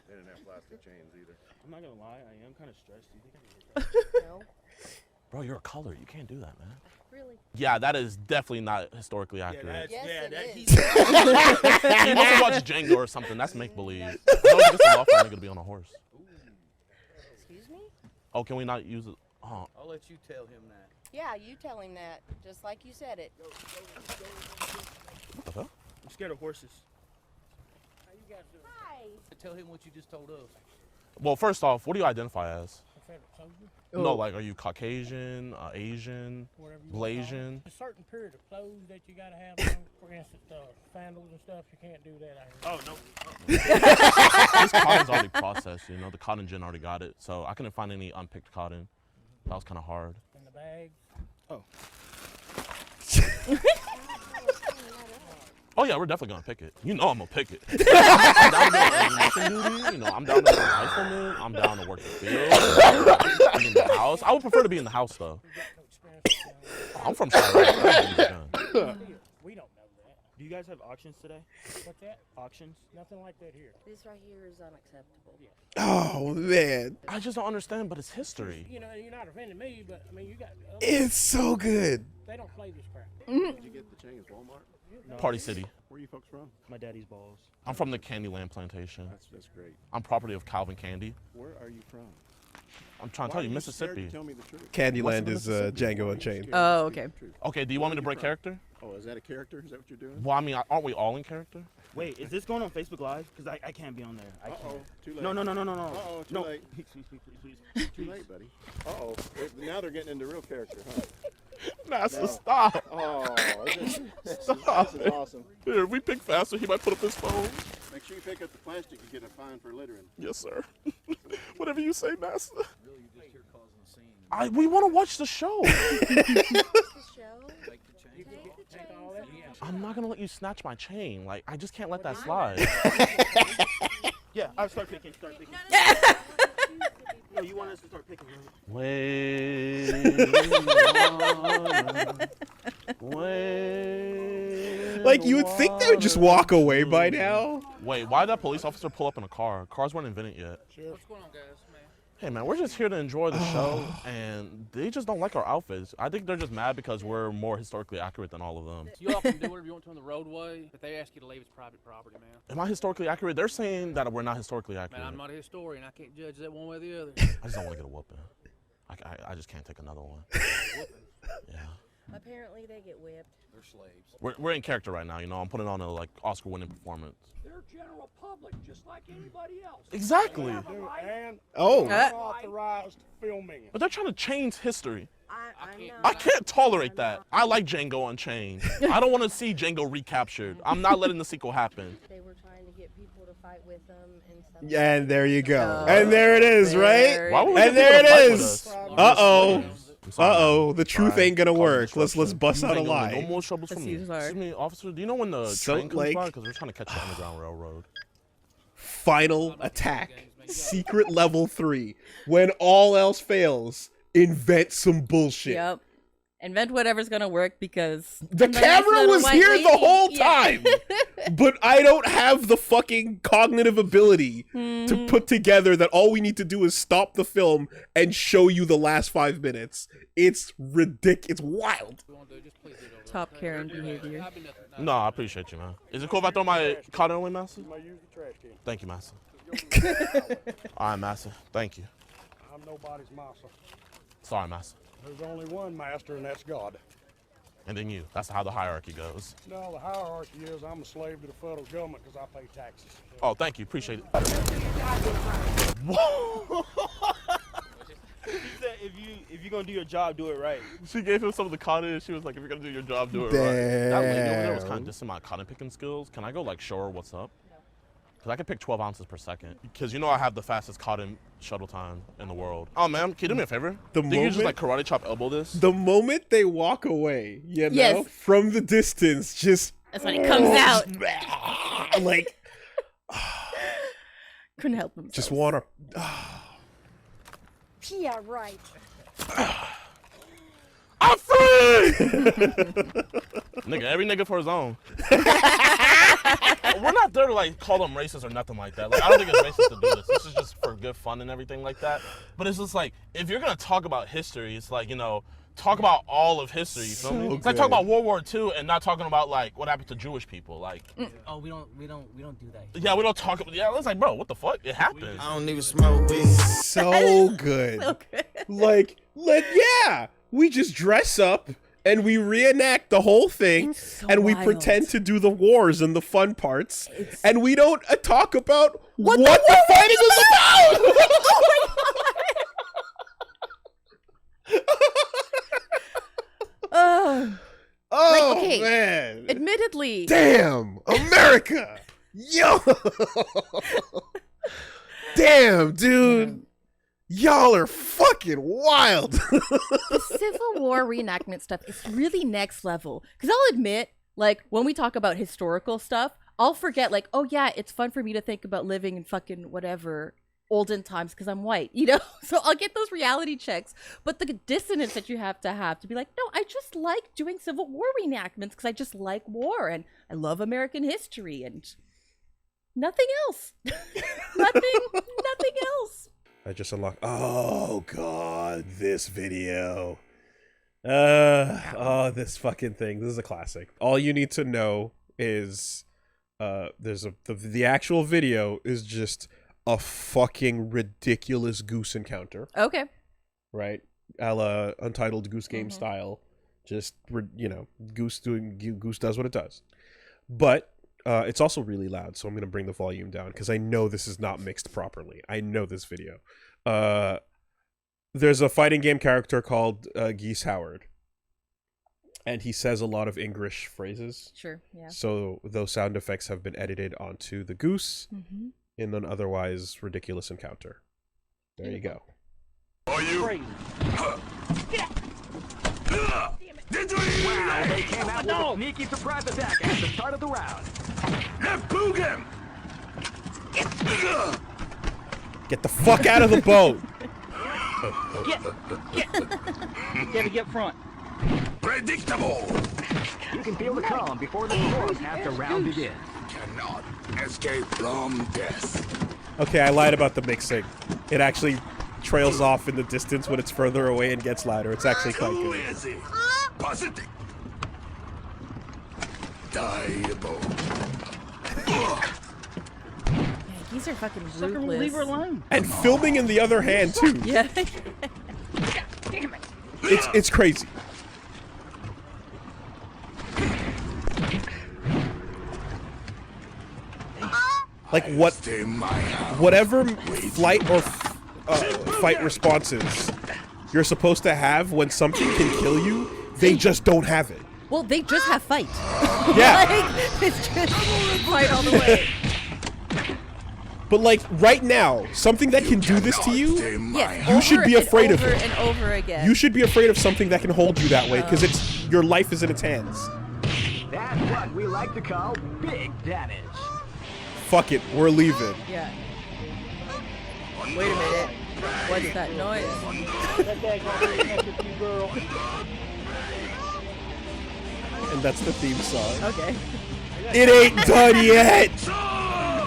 They didn't have plastic chains either. I'm not gonna lie, I am kind of stressed. Do you think I can get that? No, Bro, you're a color. You can't do that, man. really. Yeah, that is definitely not historically accurate. Yes, it is. You must have watched Django or something. That's make believe. I was just a law firm nigga to be on a horse. Excuse me? Oh, can we not use it? Oh. I'll let you tell him that. Yeah, you tell him that, just like you said it. What the hell? I'm scared of horses. How you guys doing? Hi. Tell him what you just told us. Well, first off, what do you identify as? Oh. No, like, are you Caucasian, Asian, Blasian? A certain period of clothes that you gotta have on. For instance, sandals and stuff, you can't do that. Oh, no. This cotton's already processed, you know. The cotton gin already got it, so I couldn't find any unpicked cotton. That was kind of hard. In the bag. Oh. Oh yeah, we're definitely gonna pick it. You know I'm gonna pick it. I'm down to do anything duty. You know, I'm down to be a rifleman. I'm down to work the field. Be in the house. I would prefer to be in the house though. I'm from Charlotte. We don't know that. Do you guys have auctions today? What's that? Auctions? Nothing like that here. This right here is unacceptable. Oh man, I just don't understand, but it's history. You know, you're not offending me, but I mean, you got. it's so good. They don't play this crap. Did you get the chains, Walmart? No. Party City. Where are you folks from? My daddy's balls. I'm from the Candyland plantation. That's great. I'm property of Calvin Candy. Where are you from? I'm trying to tell you, Mississippi. Tell me the truth. Candyland is Django Unchained. Oh, okay. Okay, do you want me to break character? Oh, is that a character? Is that what you're doing? Well, I mean, aren't we all in character? Wait, is this going on Facebook Live? Because I can't be on there. I Uh-oh, can't. too late. No. Uh-oh, too no. late. Please. Too late, buddy. Uh-oh. Now they're getting into real character, huh? Massa, No. stop. Oh, Stop. this is awesome. Here, if we pick faster, he might put up his phone. Make sure you pick up the plastic and get a fine for littering. Yes, sir. Whatever you say, Master. We want to watch the show. I'm not gonna let you snatch my chain. Like, I just can't let that slide. Yeah, I'll start picking. No, you want us to start picking, right? Wait. Like, you would think they would just walk away by now. Wait, why did that police officer pull up in a car? Cars weren't invented yet. What's going on, guys? Hey man, we're just here to enjoy the show, and they just don't like our outfits. I think they're just mad because we're more historically accurate than all of them. You all can do whatever you want to on the roadway, but they ask you to leave, it's private property, man. Am I historically accurate? They're saying that we're not historically accurate. Man, I'm not a historian. I can't judge that one way or the other. I just don't want to get a whooping. I just can't take another one. Yeah. Apparently they get whipped. They're slaves. We're in character right now, you know. I'm putting on a like Oscar-winning performance. They're general public, just like anybody else. Exactly. And Oh. unauthorized filming. But they're trying to change history. I know. I can't tolerate that. I like Django Unchained. I don't want to see Django recaptured. I'm not letting the sequel happen. They were trying to get people to fight with them and stuff. And there you go. And there it is, right? Why would we And get there people to fight it with is. us? Uh-oh. I'm sorry, Uh-oh. man. The truth Sorry. ain't gonna Causing work. Let's disruption. bust out a You ain't gonna do lie. No more troubles for me. Excuse me, officer. Do you know when the Salt train comes Lake. by? Because we're trying to catch the Underground Railroad. Final attack. Secret level 3. When all else fails, invent some bullshit. Yep. Invent whatever's gonna work because The I'm a nice camera little was white here lady. the whole Yeah. time, but I don't have the fucking cognitive ability to put together that all we need to do is stop the film and show you the last 5 minutes. It's ridiculous. It's wild. Top Karen behavior. No, I appreciate you, man. Is it cool if I throw my cotton away, Master? You may use the trash can. Thank you, Master. All right, Master. Thank you. I'm nobody's master. Sorry, Master. There's only one master, and that's God. And then you. That's how the hierarchy goes. No, the hierarchy is I'm a slave to the federal government because I pay taxes. Oh, thank you. Appreciate it. She said if you're gonna do your job, do it right. She gave him some of the cotton, and she was like, if you're going to do your job, do it right. That lady over there was kind Damn. of dissing my cotton picking skills. Can I go, like, show her what's up? Because I can pick 12 ounces per second. Because you know I have the fastest cotton shuttle time in the world. Oh, ma'am, can you do me a favor? The Think you just, like, moment- karate chop elbow this? The moment they walk away, you know, Yes. from the distance, just That's when it comes out. like Couldn't help themselves. just wanna. Yeah, right. I'm free! Nigga, every nigga for his own. We're not there to like call them racist or nothing like that. Like, I don't think it's racist to do this. This is just for good fun and everything like that. But it's just like, if you're gonna talk about history, it's like, you know, talk about all of history. You feel me? It's like talking about World War II and not talking about like what happened to Jewish people. Like, Oh, we don't do that. yeah, we don't talk about. Yeah, it's like, bro, what the fuck? It happened. I don't even smoke weed. So good. Like, yeah, we just dress up and we reenact the whole thing, and we wild. pretend to do the wars and the fun parts, and we don't talk about what the fighting was about. Oh, like, okay, man. admittedly. Damn, America. Yo. Damn, dude. Y'all are fucking wild. The Civil War reenactment stuff is really next level. Because I'll admit, like, when we talk about historical stuff, I'll forget, like, oh yeah, it's fun for me to think about living in fucking whatever olden times because I'm white, you know? So I'll get those reality checks. But the dissonance that you have to be like, no, I just like doing Civil War reenactments because I just like war and I love American history and nothing else. nothing else. I just unlocked. Oh god, this video. This fucking thing. This is a classic. All you need to know is the actual video is just a fucking ridiculous goose encounter. Okay. Right? A la Untitled Goose Game style. Just, Goose does what it does. But it's also really loud, so I'm going to bring the volume down because I know this is not mixed properly. I know this video. There's a fighting game character called Goose Howard. And he says a lot of English phrases. Sure, yeah. So those sound effects have been edited onto the goose in an otherwise ridiculous encounter. There you go. Are you? Wow, they came out with a sneaky surprise attack at the start of the round. Left boog him! Get the fuck out of the boat! Get front. Predictable! You can feel the calm before the storm after round begins. Cannot escape from death. Okay, I lied about the mixing. It actually trails off in the distance when it's further away and gets louder. It's actually quite Who good. is it? Positive. Diable. These are fucking ruthless. Leave her alone. And filming in the other hand too. Yeah. It's crazy. Like whatever flight or fight responses you're supposed to have when something can kill you, they just don't have it. Well, they just have fight. Yeah. Like, it's just fight all the way. But like right now, something that can do this to you, Yes, you should be afraid of over it. and over again. You should be afraid of something that can hold you that way because it's your life is in its hands. That's what we like to call big damage. Fuck it, we're leaving. Yeah. Wait a minute. What's that noise? And that's the theme song. Okay. It ain't done yet!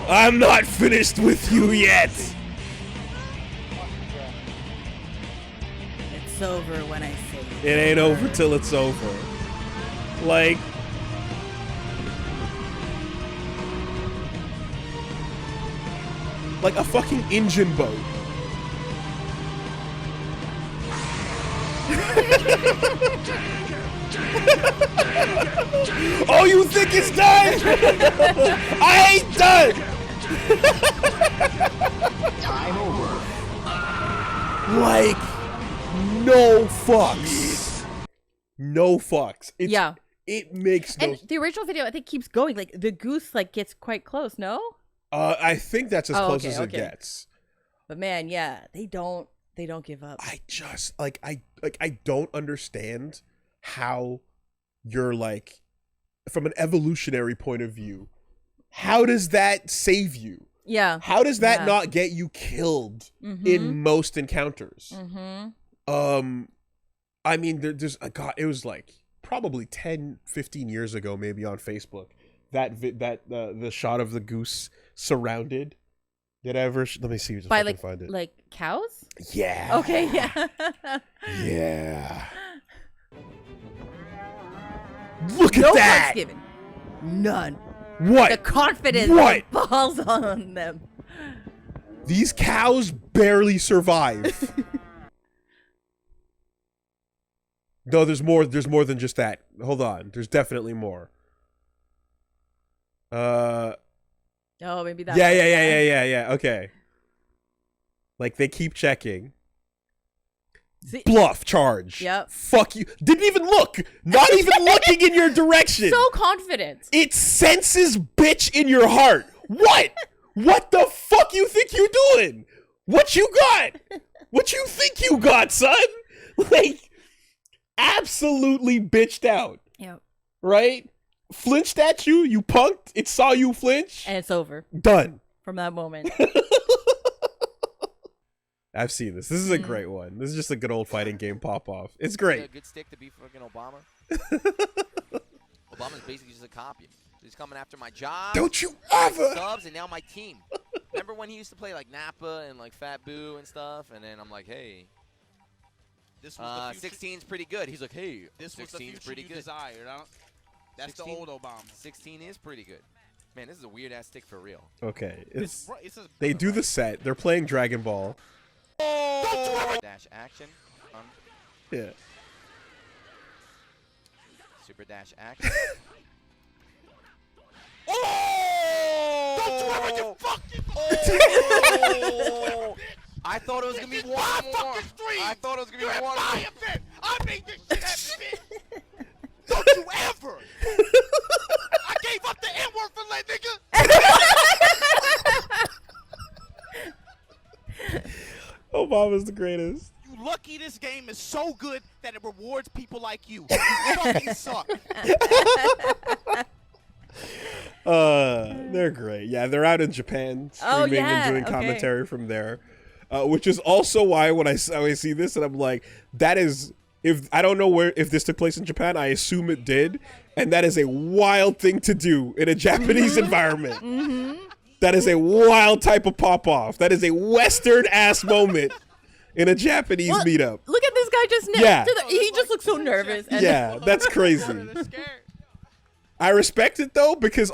I'm not finished with you yet! It's over when I say It ain't over till it's over. Like... Like a fucking engine boat. Oh, you think it's done? I ain't done! Time over. Like, no fucks. No fucks. It's, Yeah. It makes no... And the original video, I think, keeps going. Like, the goose, like, gets quite close, no? I think that's as close okay, as it okay. gets. But man, yeah, they don't give up. I just I don't understand how you're like, from an evolutionary point of view, how does that save you? Yeah. How does that Yeah. not get you killed in most encounters? I mean, there's God, it was like probably 10, 15 years ago, maybe on Facebook, the shot of the goose surrounded. Did I ever? Let me see if I can find it. Like cows? Yeah. Okay, yeah. Yeah. Look at no that! fucks given. None. What? The confidence What? falls on them. These cows barely survive. No, there's more than just that. Hold on. There's definitely more. Oh, maybe that. Yeah. Okay. Like they keep checking. See? Bluff charge. Yep. Fuck you. Didn't even look. Not even looking in your direction. So confident. It senses bitch in your heart. What? What the fuck you think you doing? What you got? What you think you got, son? Like, absolutely bitched out. Yep. Right? flinched at you, you punked, it saw you flinch, and it's over. Done. From that moment. I've seen this. This is a great one. This is just a good old fighting game pop-off. It's great. A good stick to be fucking Obama. Obama's basically just a copy. He's coming after my job. Don't you my ever! subs and now my team. Remember when he used to play like Napa and like Fat Boo and stuff? And then I'm like, hey, This was the 16's pretty good. He's like, hey, This was the 16's future pretty you good. desired, huh? That's 16 the old Obama. 16 is pretty good. Man, this is a weird ass stick for real. Okay, It's a- they do the set. They're playing Dragon Ball. Dash action. Yeah. Super dash action. Don't you ever you fucking I thought it was gonna be one more. I thought it was gonna be one more. I made this shit happen. Don't you ever! I gave up the N-word for that nigga. Obama's the greatest. You lucky this game is so good that it rewards people like you. You fucking suck. They're great. Yeah, they're out in Japan streaming and doing commentary from there, which is also why when I always see this and I'm like, that is, if I don't know if this took place in Japan, I assume it did, and that is a wild thing to do in a Japanese environment. That is a wild type of pop off. That is a Western ass moment in a Japanese meetup. Look at this guy just now. Yeah. He just looks so nervous. And Yeah, that's crazy. I respect it though, because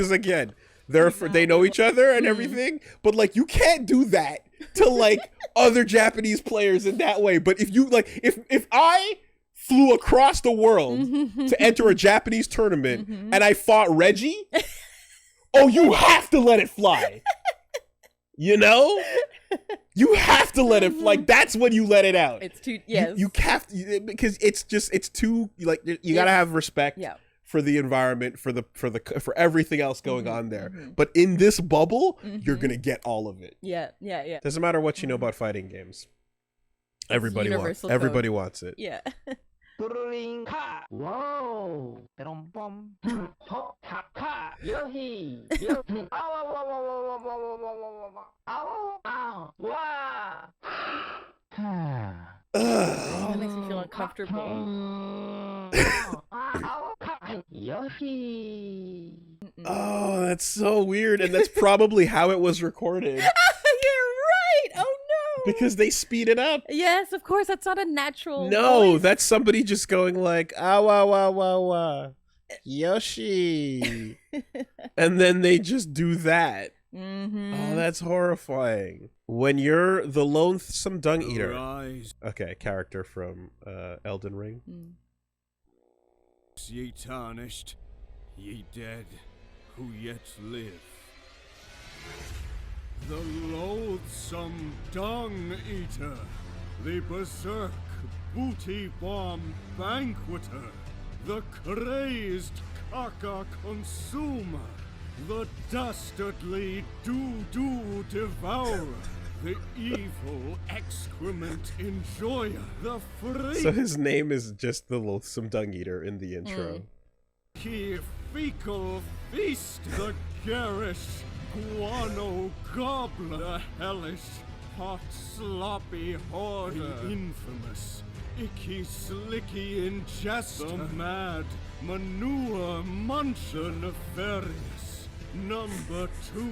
again, they know each other and everything, but like you can't do that to like other Japanese players in that way. But if you like, if I flew across the world to enter a Japanese tournament and I fought Reggie, oh, you have to let it fly. You know? You have to let it like that's when you let it out. It's too You have to, because it's too like you gotta have respect for the environment, for everything else going on there. But in this bubble, you're gonna get all of it. Yeah. Doesn't matter what you know about fighting games. Everybody wants it. Yeah. Whoa! Yoshi! That makes me feel uncomfortable. Yoshi! Oh, that's so weird, and that's probably how it was recorded. You're right. Oh no. Because they speed it up. Yes, of course. That's not a natural. No, voice. that's somebody just going like, ah, wah, wah, wah, wah. Yoshi. And then they just do that. Oh, that's horrifying. When you're the loathsome dung eater. Okay, character from Elden Ring. Ye tarnished, ye dead, who yet live. The loathsome dung eater, the berserk booty bomb banqueter, the crazed caca consumer, the dastardly doo-doo devourer, the evil excrement enjoyer, the free... So his name is just the loathsome dung eater in the intro. He fecal feast, the garish guano gobbler, the hellish hot sloppy hoarder, the infamous icky slicky ingester, the mad manure muncher nefarious, number 2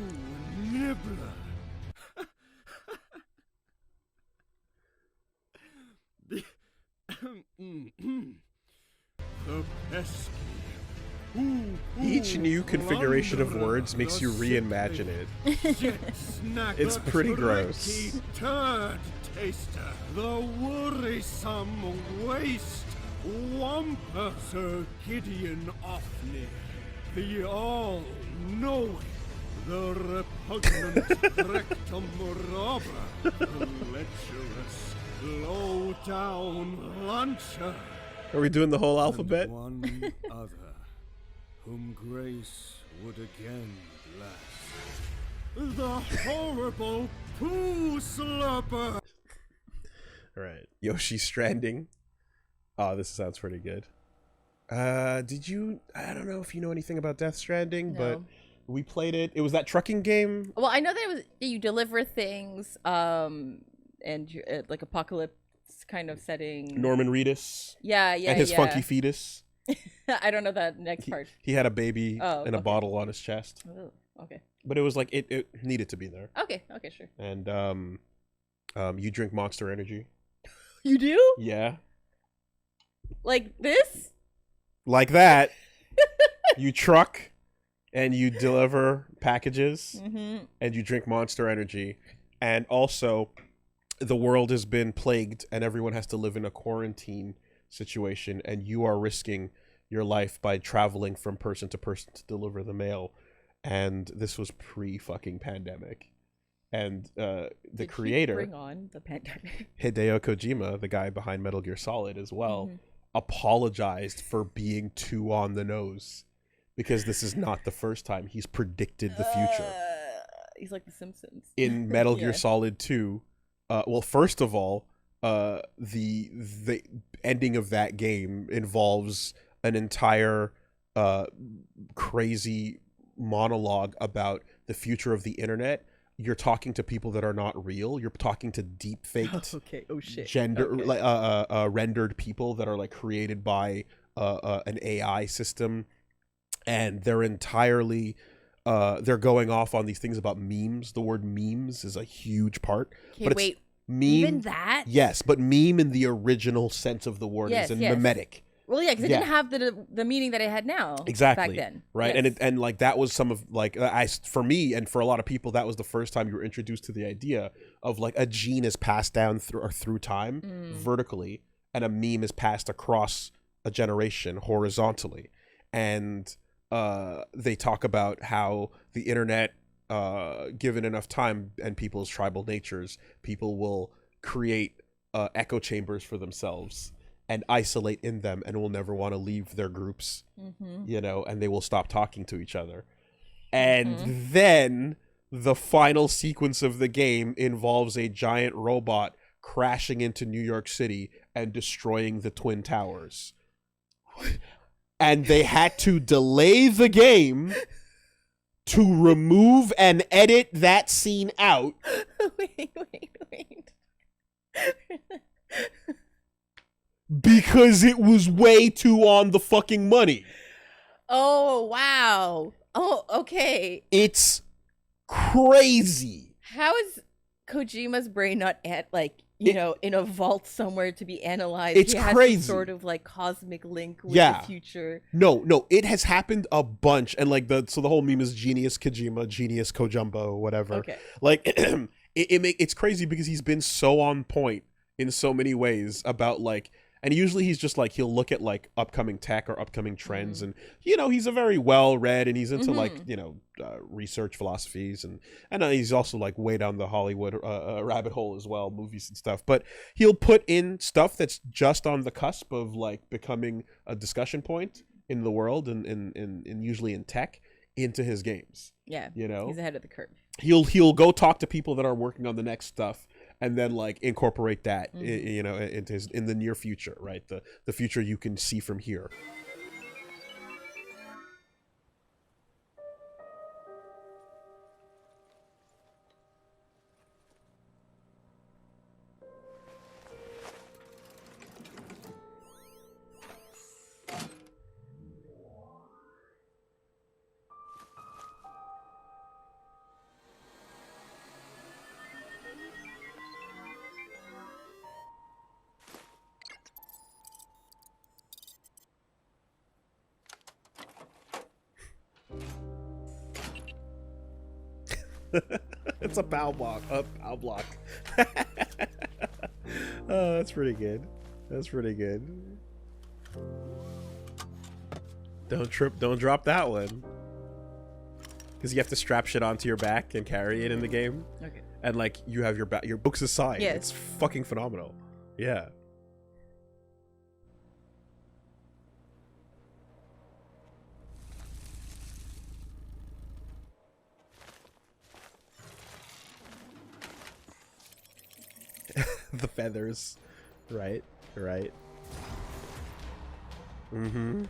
nibbler. The pesky. Each new configuration of words makes you reimagine it. It's pretty gross. Turd taster, the worrisome waste wamper, Sir Gideon Offney, the all-knowing, the repugnant rectum robber, the lecherous, low-down luncher. Are we doing the whole alphabet? One other, whom grace would again bless. The horrible poo slurper. All right, Yoshi Stranding. Oh, this sounds pretty good. Did you? I don't know if you know anything about Death Stranding, No. but we played it. It was that trucking game. Well, I know that it was you deliver things, and like apocalypse kind of setting. Norman Reedus. Yeah, yeah, and his yeah. funky fetus. I don't know that next part. He had a baby Oh, in a okay. bottle on his chest. Oh, okay. But it was like it needed to be there. Okay, okay, sure. And you drink Monster Energy. You do? Yeah. Like this? Like that. You truck and you deliver packages Mhm. and you drink Monster Energy. And also the world has been plagued and everyone has to live in a quarantine situation, and you are risking your life by traveling from person to person to deliver the mail. And this was pre-fucking pandemic. And the Did he creator, bring on the pandemic. Hideo Kojima, the guy behind Metal Gear Solid as well, Mhm. apologized for being too on the nose, because this is not the first time he's predicted the future. He's like the Simpsons. In Metal Gear Yeah. Solid 2, well, first of all, the ending of that game involves an entire crazy monologue about the future of the internet. You're talking to people that are not real. You're talking to deep faked Okay. Oh shit. gender Okay. like rendered people that are like created by an AI system, and they're entirely they're going off on these things about memes. The word memes is a huge part. Okay, but wait, meme, even that? Yes, but meme in the original sense of the word Yes, is yes. mimetic. Well, yeah, because it Yeah. didn't have the meaning that it had now. Exactly. Back then. Right. Yes. And like that was some of like for me and for a lot of people, that was the first time you were introduced to the idea of like a gene is passed down through time vertically, and a meme is passed across a generation horizontally. And they talk about how the internet, given enough time and people's tribal natures, people will create echo chambers for themselves and isolate in them, and will never want to leave their groups, you know, and they will stop talking to each other. And then the final sequence of the game involves a giant robot crashing into New York City and destroying the Twin Towers. And they had to delay the game to remove and edit that scene out. wait. Because it was way too on the fucking money. Oh wow. Oh, okay. It's crazy. How is Kojima's brain not at like in a vault somewhere to be analyzed? It's He has crazy. some sort of like cosmic link with Yeah. the future. No, it has happened a bunch, and like the whole meme is genius Kojima, genius Kojumbo, whatever. Okay. Like it's crazy because he's been so on point in so many ways about like. And usually he's just like, he'll look at like upcoming tech or upcoming trends. And, you know, he's a very well-read and he's into like, you know, research philosophies. And he's also like way down the Hollywood rabbit hole as well, movies and stuff. But he'll put in stuff that's just on the cusp of like becoming a discussion point in the world and usually in tech into his games. Yeah. You know? He's ahead of the curve. He'll go talk to people that are working on the next stuff, and then like incorporate that you know, into his in the near future, right? The future you can see from here. It's a bow block. Bow block. Oh, that's pretty good. That's pretty good. Don't trip. Don't drop that one. Because you have to strap shit onto your back and carry it in the game. Okay. And like you have your books aside. Yes. It's fucking phenomenal. Yeah. The feathers. Right. Mm-hmm.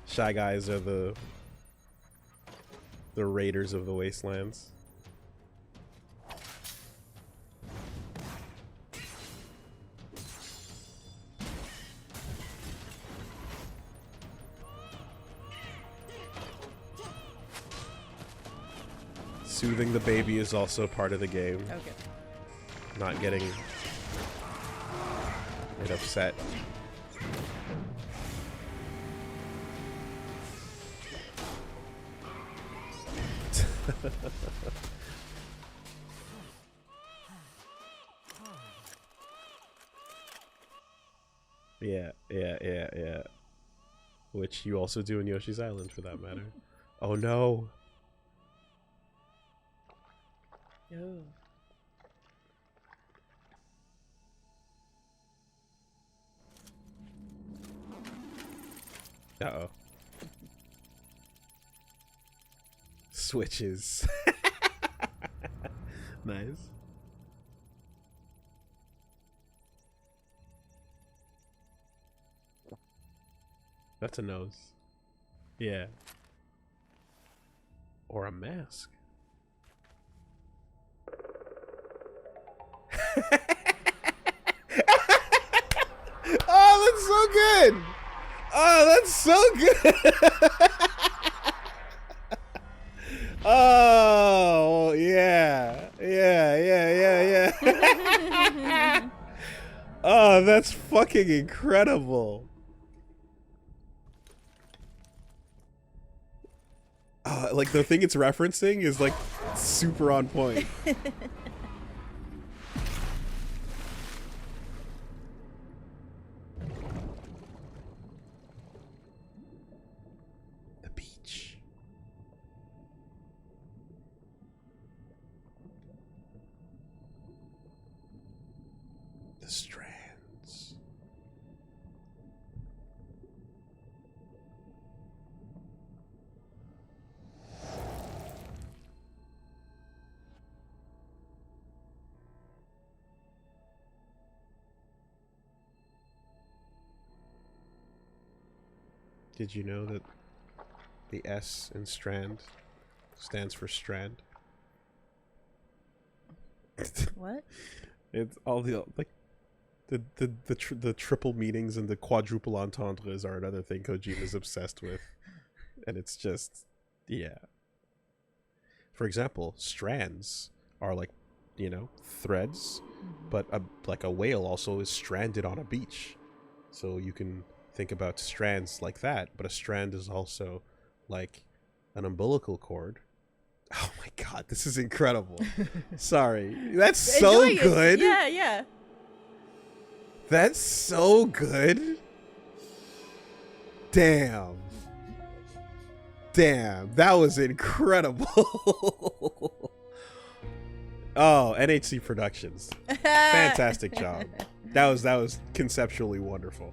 Shy Guys are the raiders of the wastelands. Soothing the baby is also part of the game. Okay. Not getting it upset. Yeah. Which you also do in Yoshi's Island, for that matter. Oh no. Oh. Uh-oh. Switches. Nice. That's a nose. Yeah. Or a mask. Oh, that's so good. Oh, that's so good. Oh, yeah. Oh, that's fucking incredible. Like the thing it's referencing is like super on point. The beach. The strands. Did you know that the S in strand stands for strand? What? It's all the like the triple meanings and the quadruple entendres are another thing Kojima's obsessed with, and it's just yeah. For example, strands are like, you know, threads, but like a whale also is stranded on a beach, so you can think about strands like that, but a strand is also like an umbilical cord. Oh my god, this is incredible. Sorry. That's so good. Yeah. That's so good. Damn. That was incredible. Oh, NHC Productions. Fantastic job. That was conceptually wonderful.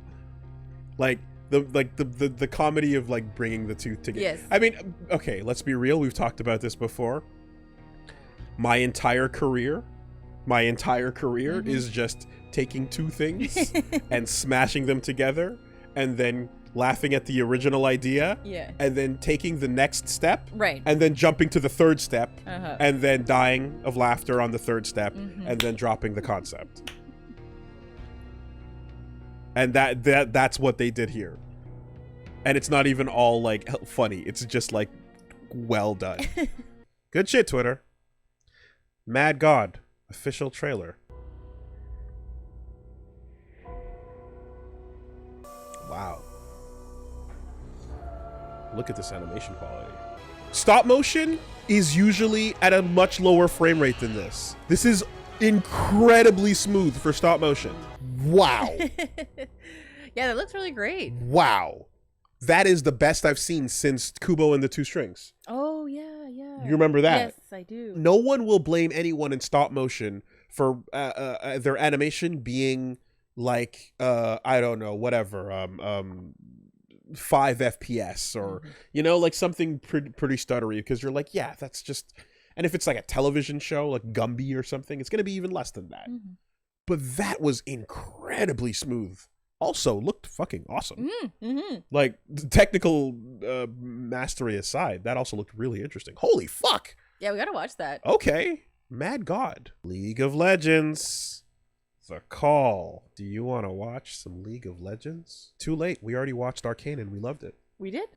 Like the comedy of like bringing the two together. Yes. I mean, okay, let's be real. We've talked about this before. My entire career is just taking two things and smashing them together, and then laughing at the original idea, and then taking the next step, and then jumping to the third step, and then dying of laughter on the third step, and then dropping the concept. And that's what they did here. And it's not even all like funny. It's just like well done. Good shit, Twitter. Mad God official trailer. Wow. Look at this animation quality. Stop motion is usually at a much lower frame rate than this. This is incredibly smooth for stop motion. Wow. Yeah, that looks really great. Wow. That is the best I've seen since Kubo and the Two Strings. Oh, yeah. You remember that? Yes, I do. No one will blame anyone in stop motion for their animation being like, I don't know, whatever, 5 FPS or, you know, like something pretty stuttery, because you're like, yeah, that's just, and if it's like a television show, like Gumby or something, it's going to be even less than that. But that was incredibly smooth also looked fucking awesome. Mm-hmm. Like, technical mastery aside, that also looked really interesting. Holy fuck! Yeah, we gotta watch that. Okay. Mad God. League of Legends. The Call. Do you want to watch some League of Legends? Too late. We already watched Arcane and we loved it. We did.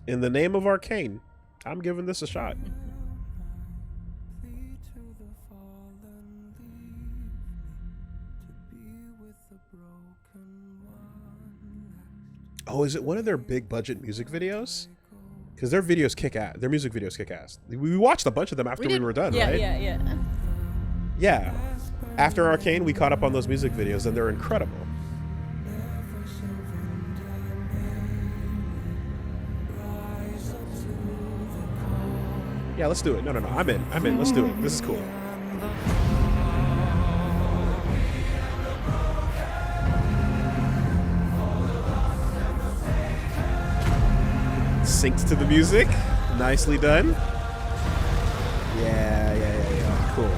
In the name of Arcane, I'm giving this a shot. Oh, is it one of their big budget music videos? Because their videos kick ass. Their music videos kick ass. We watched a bunch of them after we were done, right? Yeah. Yeah. After Arcane, we caught up on those music videos, and they're incredible. Yeah, let's do it. No. I'm in. Let's do it. This is cool. Synced to the music. Nicely done. Yeah. Cool.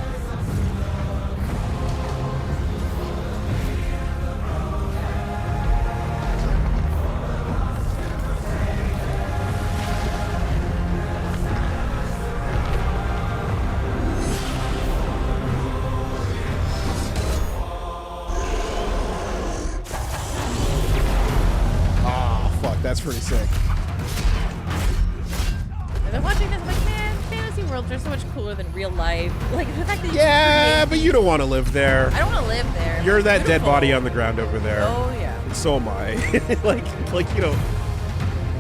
That's pretty sick. And then watching this, I'm like, man, fantasy worlds are so much cooler than real life. Like the fact that Yeah, but you don't want to live there. I don't want to live there. You're that Beautiful. dead body on the ground over there. Oh yeah. And so am I. like you know.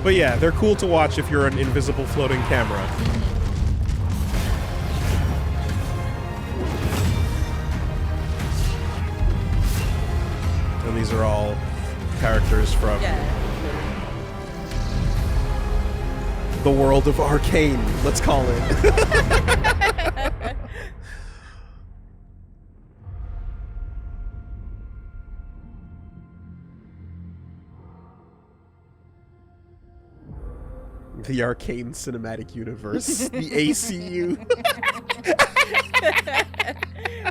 But yeah, they're cool to watch if you're an invisible floating camera. And these are all characters from the world of Arcane, let's call it. The Arcane Cinematic Universe, the ACU.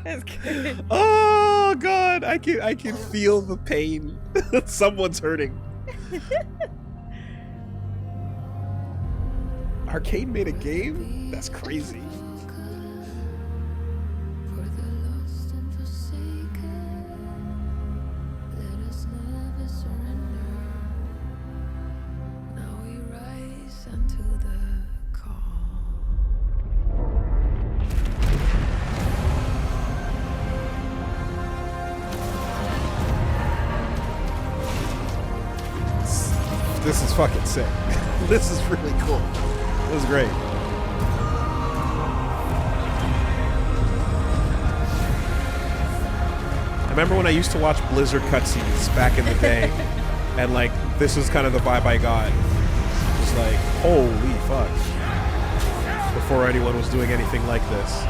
That's good. Oh God, I can feel the pain. Someone's hurting. Arcane made a game? That's crazy. This is fucking sick. This is really cool. It was great. I remember when I used to watch Blizzard cutscenes back in the day, and like this is kind of the vibe I got. Just like, holy fuck. Before anyone was doing anything like this.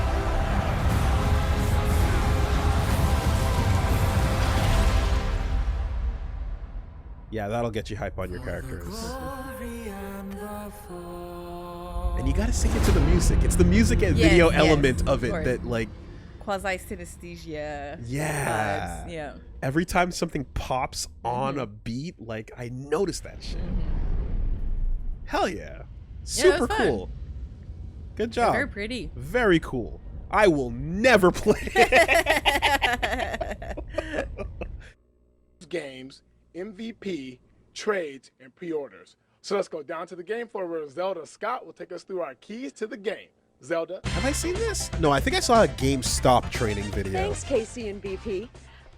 Yeah, that'll get you hype on your characters. And you gotta sing it to the music. It's the music and video element of it that like quasi-synesthesia. Yeah. Vibes. Yeah. Every time something pops on a beat, like I notice that shit. Hell yeah. Super cool. Good job. Very pretty. Very cool. I will never play it. Games, MVP, trades, and pre-orders. So let's go down to the game floor where Zelda Scott will take us through our keys to the game. Zelda. Have I seen this? No, I think I saw a GameStop training video. Thanks, KC and BP.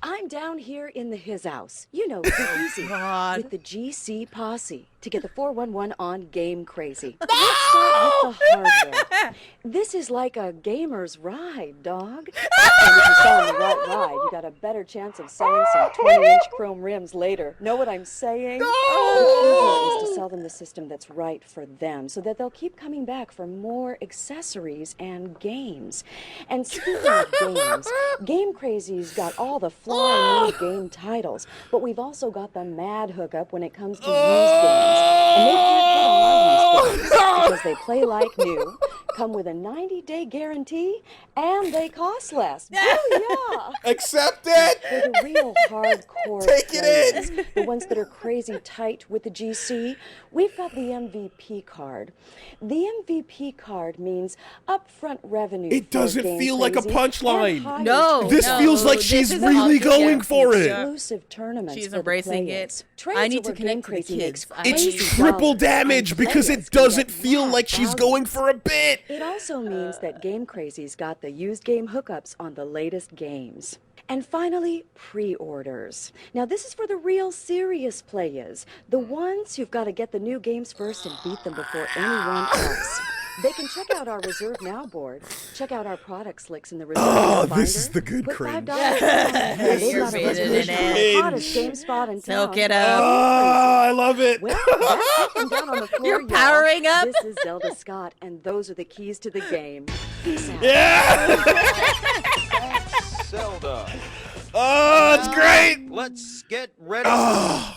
I'm down here in the his house. You know, the easy with the GC posse. to get the 411 on Game Crazy. Let's start with the hardware. This is like a gamer's ride, dog. And if you're selling the right ride, you got a better chance of selling some 20-inch chrome rims later. Know what I'm saying? The key is to sell them the system that's right for them, so that they'll keep coming back for more accessories and games. And speaking of games, Game Crazy's got all the flying new game titles, but we've also got the mad hookup when it comes to used games. And they can't get all used games because they play like new, come with a 90-day guarantee, and they cost less. Oh, yeah. Accept it. For the real hardcore Take it players, in. the ones that are crazy tight with the GC, we've got the MVP card. The MVP card means upfront revenue. It doesn't for Game feel like a Crazy punchline. and higher No, This no, feels like this she's is really up to going Game for it. exclusive tournaments. She's for the embracing players. it. Trades I need are to where connect Game to the Crazy kids. makes I It's need- crazy triple dollars, damage and because players it can doesn't get feel mad like she's value. going for a bit. It also means that Game Crazy's got the used game hookups on the latest games. And finally, pre-orders. Now this is for the real serious players, the ones who've got to get the new games first and beat them before anyone else. They can check out our Reserve Now board, check out our product slicks in the Reserve Now binder. This is the good Put cringe. $5 down, and they've You're got a rated reservation in on it. the hottest game spot in town. Soak it up. Oh, I love it. Well, that's taken down on the floor, You're y'all. powering up. This is Zelda Scott, and those are the keys to the game. Peace out. Yeah. Zelda. Oh, it's great. Let's get ready. Oh,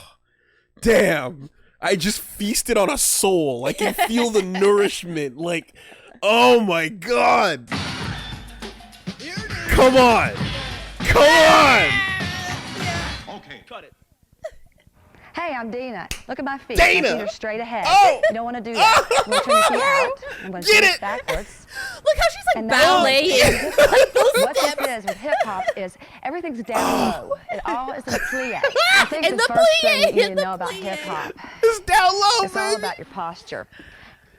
damn. I just feasted on a soul. I can feel the nourishment. Like, oh my God. Come on. Come on. Okay. Cut it. Hey, I'm Dina. Look at my feet. Dana! My feet are straight ahead. Oh! You don't want to do that. I'm going to turn your feet out. I'm going to Get turn it! it backwards. Look how she's like And now- balleting. What this is with hip hop is everything's down low. It all is in a plie. I think In the the first plie, thing you in need to the know about plie. hip hop It's down low, it's all baby. about your posture.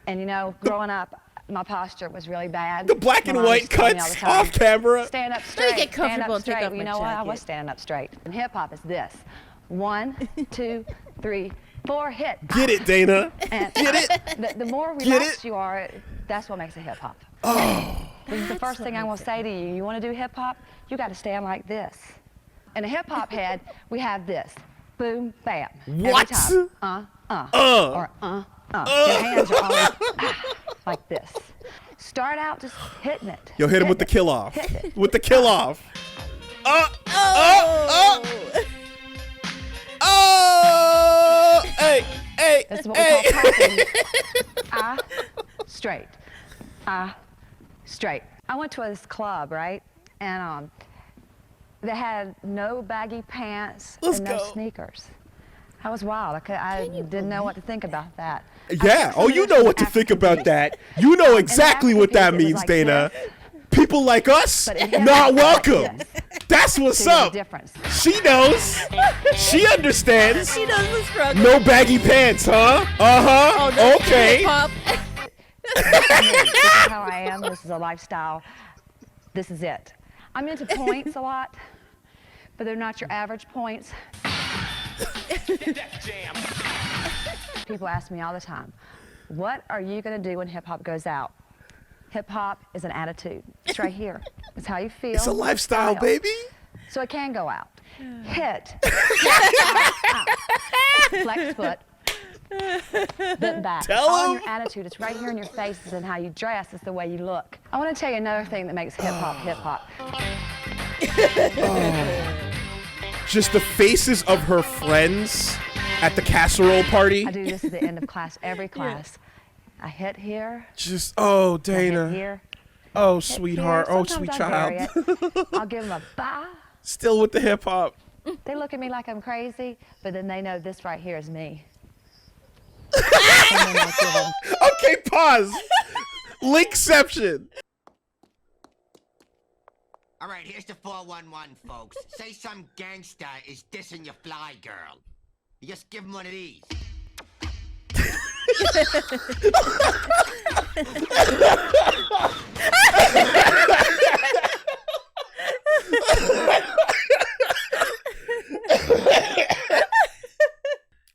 And you know, growing up, my posture was really bad. The black and My mom white used to tell me all cuts the time, off camera. Stand up Let me straight. get Stand comfortable up and take straight. off You my know what? I jacket. was standing up straight. And hip hop is this: 1, 2, 3, 4, hit. Get it, Dana. And Get it. The more Get relaxed it. you are, that's what makes it hip hop. Oh. This is the first thing I will say to you. You want to do hip hop? You got to stand like this. In a hip hop head, we have this: boom, bam. What? Every time. Or Your hands are always like this. Start out just hitting it. Yo, hit him with the kill off. Hit it. With the kill off. Oh! Hey, hey, This is what hey. we call popping. Straight. Straight. I went to this club, right? And they had no baggy pants Let's and no go. sneakers. I was wild. I didn't know what to think about that. Yeah, oh, you know what to think about that. You know exactly what that means, Dana. People like us, But in not hip hop, welcome. That's what's See, there's a up. difference. She knows. She understands. She knows the struggle. No baggy pants, huh? Uh-huh. Oh, no, Okay. hip-hop. This is how I am. This is a lifestyle. This is it. I'm into points a lot, but they're not your average points. People ask me all the time, what are you going to do when hip-hop goes out? Hip-hop is an attitude. It's right here. It's how you feel. It's a lifestyle, style. baby. So it can go out. Hit. Flex foot. Bent back. Tell It's all in him. your attitude. It's right here in your faces and how you dress. It's the way you look. I want to tell you another thing that makes hip-hop hip-hop. Just the faces of her friends at the casserole party. I do this at the end of class, every class. I hit here. Just, oh, I hit Dana. here. Oh, hit sweetheart. here. Oh, Sometimes sweet I vary child. it. I'll give them a bye. Still with the hip hop. They look at me like I'm crazy, but then they know this right here is me. Okay, pause. Linkception. All right, here's the 411, folks. Say some gangster is dissing your fly girl. You just give him one of these.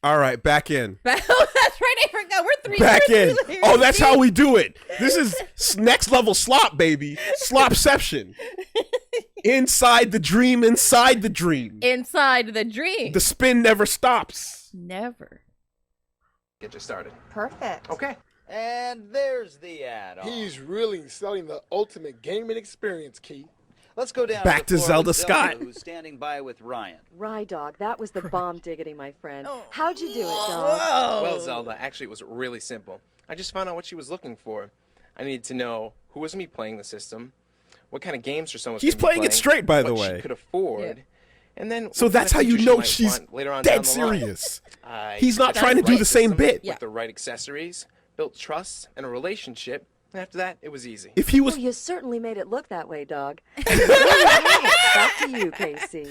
All right, back in. back in. Oh, that's how we do it. This is next level slop, baby. Slopception. Inside the dream, inside the dream. Inside the dream. The spin never stops. Never. Get you started. Perfect. Okay. And there's the add-on. He's really selling the ultimate gaming experience, Key. Let's go down Back to, the to floor Zelda with Scott. who's standing by with Ryan. Rye Dog, that was the bomb diggity, my friend. How'd you do it, Dog? Well, Zelda, actually it was really simple. I just found out what she was looking for. I needed to know who was going to be playing the system, what kind of games someone was He's gonna be playing it straight, by the what way. she could afford, and then So what that's kind how of you features know she might she's want later on dead down the line. serious. I He's not picked trying to the do right the same system bit. with the right accessories, built trust and a relationship. And after that, it was easy. If he was, Well, you certainly made it look that way, Dog. Back to you, Casey.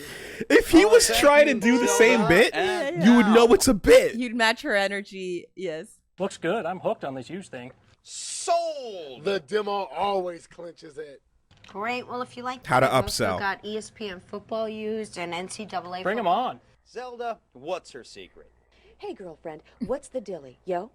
if he was trying to do the same bit, you would know it's a bit. You'd match her energy. Yes. Looks good. I'm hooked on this used thing. Sold! The demo always clinches it. Great. Well, if you like How to that, we've also upsell. got ESPN football used and NCAA Bring 'em football. on. Zelda, what's her secret? Hey, girlfriend, what's the dilly, yo?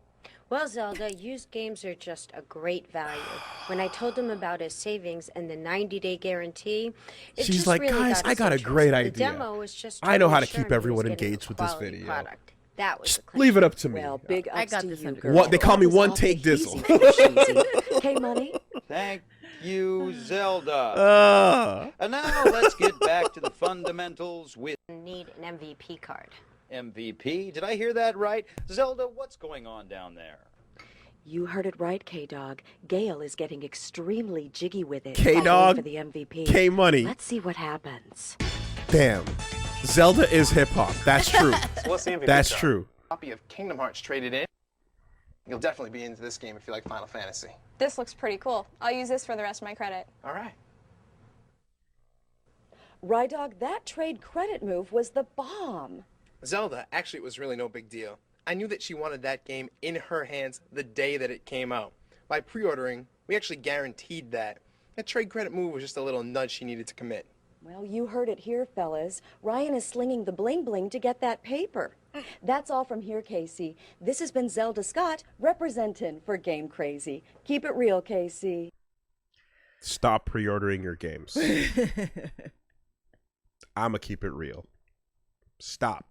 Well, Zelda, used games are just a great value. When I told him about his savings and the 90-day guarantee, it She's just like, really guys, got I his got a interest. great The idea. demo was just I know how to totally keep sure he was everyone getting a engaged with this quality video. product. That was the Leave it up to me. Well, big ups I got to this you, under girl. What they call me, That was one awfully take easy dizzle. for you, Cheesy. Hey, money. Thank you, Zelda. And now let's get back to the fundamentals with Need an MVP card. MVP. Did I hear that right? Zelda, what's going on down there? You heard it right, K-Dog. Gail is getting extremely jiggy with it. K-Dog, for the MVP. K-Money. Let's see what happens. Damn. Zelda is hip hop. That's true. So what's the MVP That's card? true. Copy of Kingdom Hearts traded in. You'll definitely be into this game if you like Final Fantasy. This looks pretty cool. I'll use this for the rest of my credit. All right. Rye Dog, that trade credit move was the bomb. Zelda, actually, it was really no big deal. I knew that she wanted that game in her hands the day that it came out. By pre-ordering, we actually guaranteed that. That trade credit move was just a little nudge she needed to commit. Well, you heard it here, fellas. Ryan is slinging the bling-bling to get that paper. That's all from here, Casey. This has been Zelda Scott, representing for Game Crazy. Keep it real, Casey. Stop pre-ordering your games. I'ma keep it real. Stop.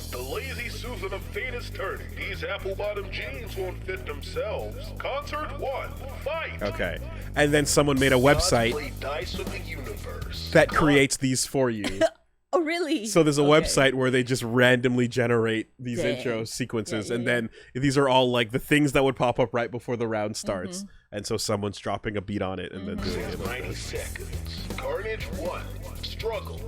The lazy Susan of fate is turning. These apple-bottom jeans won't fit themselves. Concert 1, fight! Okay. And then someone made a website Play dice with the universe. that creates these for you. Oh, really? So there's a Okay. website where they just randomly generate these Dang. intro sequences, Yeah, and yeah, then these are all like the things that would pop up right before the round starts. And so someone's dropping a beat on it and then doing it like 90 this. seconds. Carnage 1, struggle.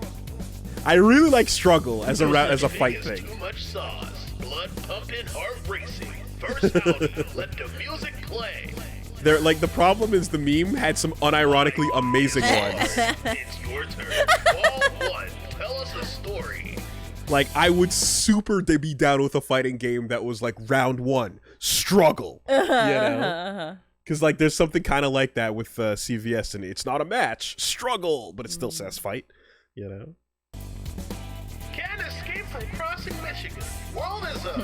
I really like struggle as a fight Is thing. Too much sauce. Blood pumping, heart racing. First outing, let the music play. They're like the problem is the meme had some unironically amazing ones. It's your turn. Ball 1, tell us a story. Like I would super be down with a fighting game that was like round 1, struggle. You know? Because like there's something kind of like that with CVS, and it's not a match, struggle, but it still says fight. You know. Can't escape from crossing Michigan. World is up.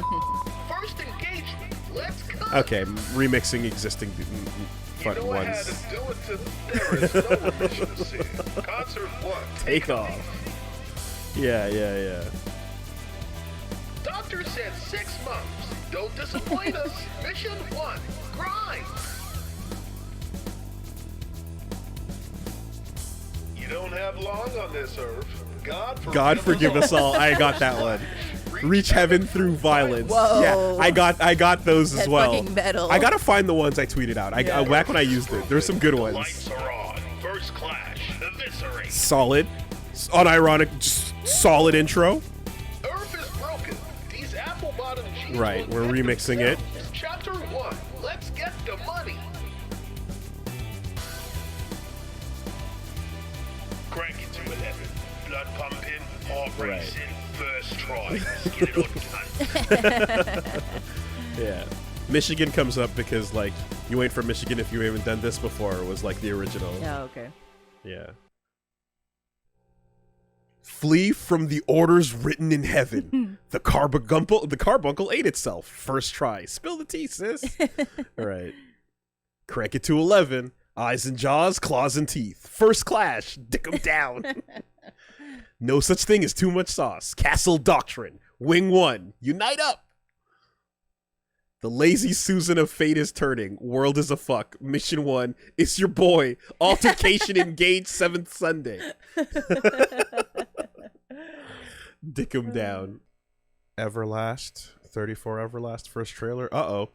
First engagement. Let's go. Okay, remixing existing You know I had ones. to do it to there is no remission to sin. Concert 1. Take off. Yeah. Doctor said 6 months. Don't disappoint us. Mission 1. Grind. You don't have long on this earth. God forgive us all. I got that one. Reach heaven through violence. Whoa. Yeah, I got those as That's well. fucking metal. I gotta find the ones I tweeted out. I Whack when I used it. There's some good ones. Lights are on. First clash. Eviscerate. Solid, unironic, just solid intro. Earth is broken. These apple bottom jeans. Right, will we're get remixing it. themselves. Chapter 1. Let's get the money. Crank it to 11. Blood pumping, heart racing. First try. Let's get it on time. Yeah. Michigan comes up because like you ain't from Michigan if you haven't done this before was like the original. Oh, okay. Yeah. Flee from the orders written in heaven. The carbuncle ate itself. First try. Spill the tea, sis. All right. Crank it to 11. Eyes and jaws, claws and teeth. First clash. Dick 'em down. No such thing as too much sauce. Castle Doctrine. Wing 1. Unite up. The lazy Susan of fate is turning. World is a fuck. Mission 1. It's your boy. Altercation engaged 7th Sunday. Dick 'em down. Everlast. 34 Everlast. First trailer. Uh-oh.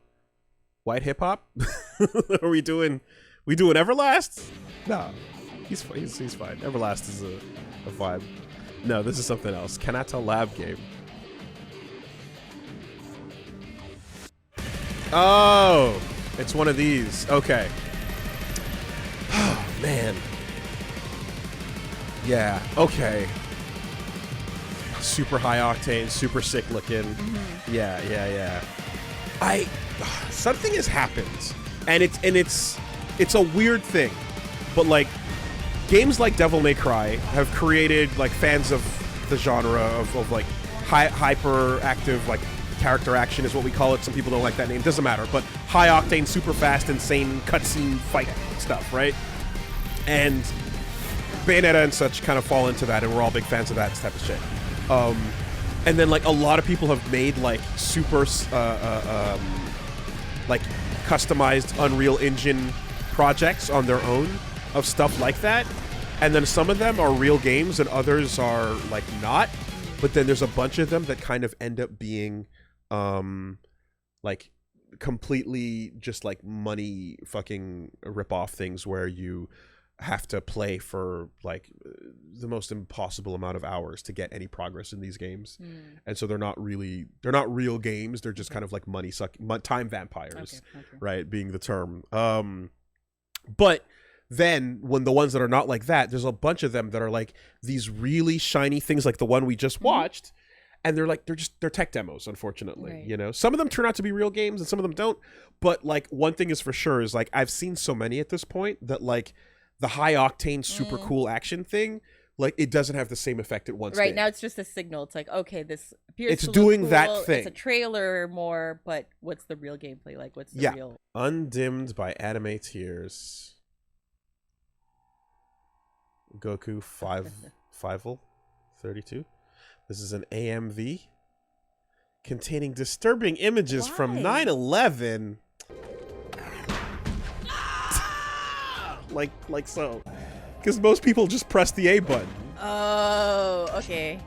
White hip hop? Are we doing Everlast? No. He's fine. Everlast is a vibe. No, this is something else. Kanata Lab game. Oh, it's one of these. Okay. Oh, man. Yeah, okay. Super high octane, super sick looking. Yeah. Something has happened. And it's a weird thing. But like games like Devil May Cry have created like fans of the genre of like hyper-active like character action is what we call it. Some people don't like that name. Doesn't matter. But high octane, super fast, insane cutscene fight stuff, right? And Bayonetta and such kind of fall into that, and we're all big fans of that type of shit. And then like a lot of people have made like super like customized Unreal Engine projects on their own of stuff like that. And then some of them are real games and others are like not. But then there's a bunch of them that kind of end up being like completely just like money fucking rip-off things where you have to play for like the most impossible amount of hours to get any progress in these games. And so they're not real games. They're just kind of like time vampires, right? Being the term. But then when the ones that are not like that, there's a bunch of them that are like these really shiny things like the one we just watched. And they're tech demos, unfortunately. Right. You know, some of them turn out to be real games and some of them don't. But like one thing is for sure is like I've seen so many at this point that like the high octane, super cool action thing, like it doesn't have the same effect it once did. Right now, it's just a signal. It's like, okay, this appears it's to look doing cool. that thing. It's a trailer more, but what's the real gameplay like? What's the real? Undimmed by Anime Tears. Goku 32. This is an AMV containing disturbing images from 9/11. like so. Because most people just press the A button. Oh, okay.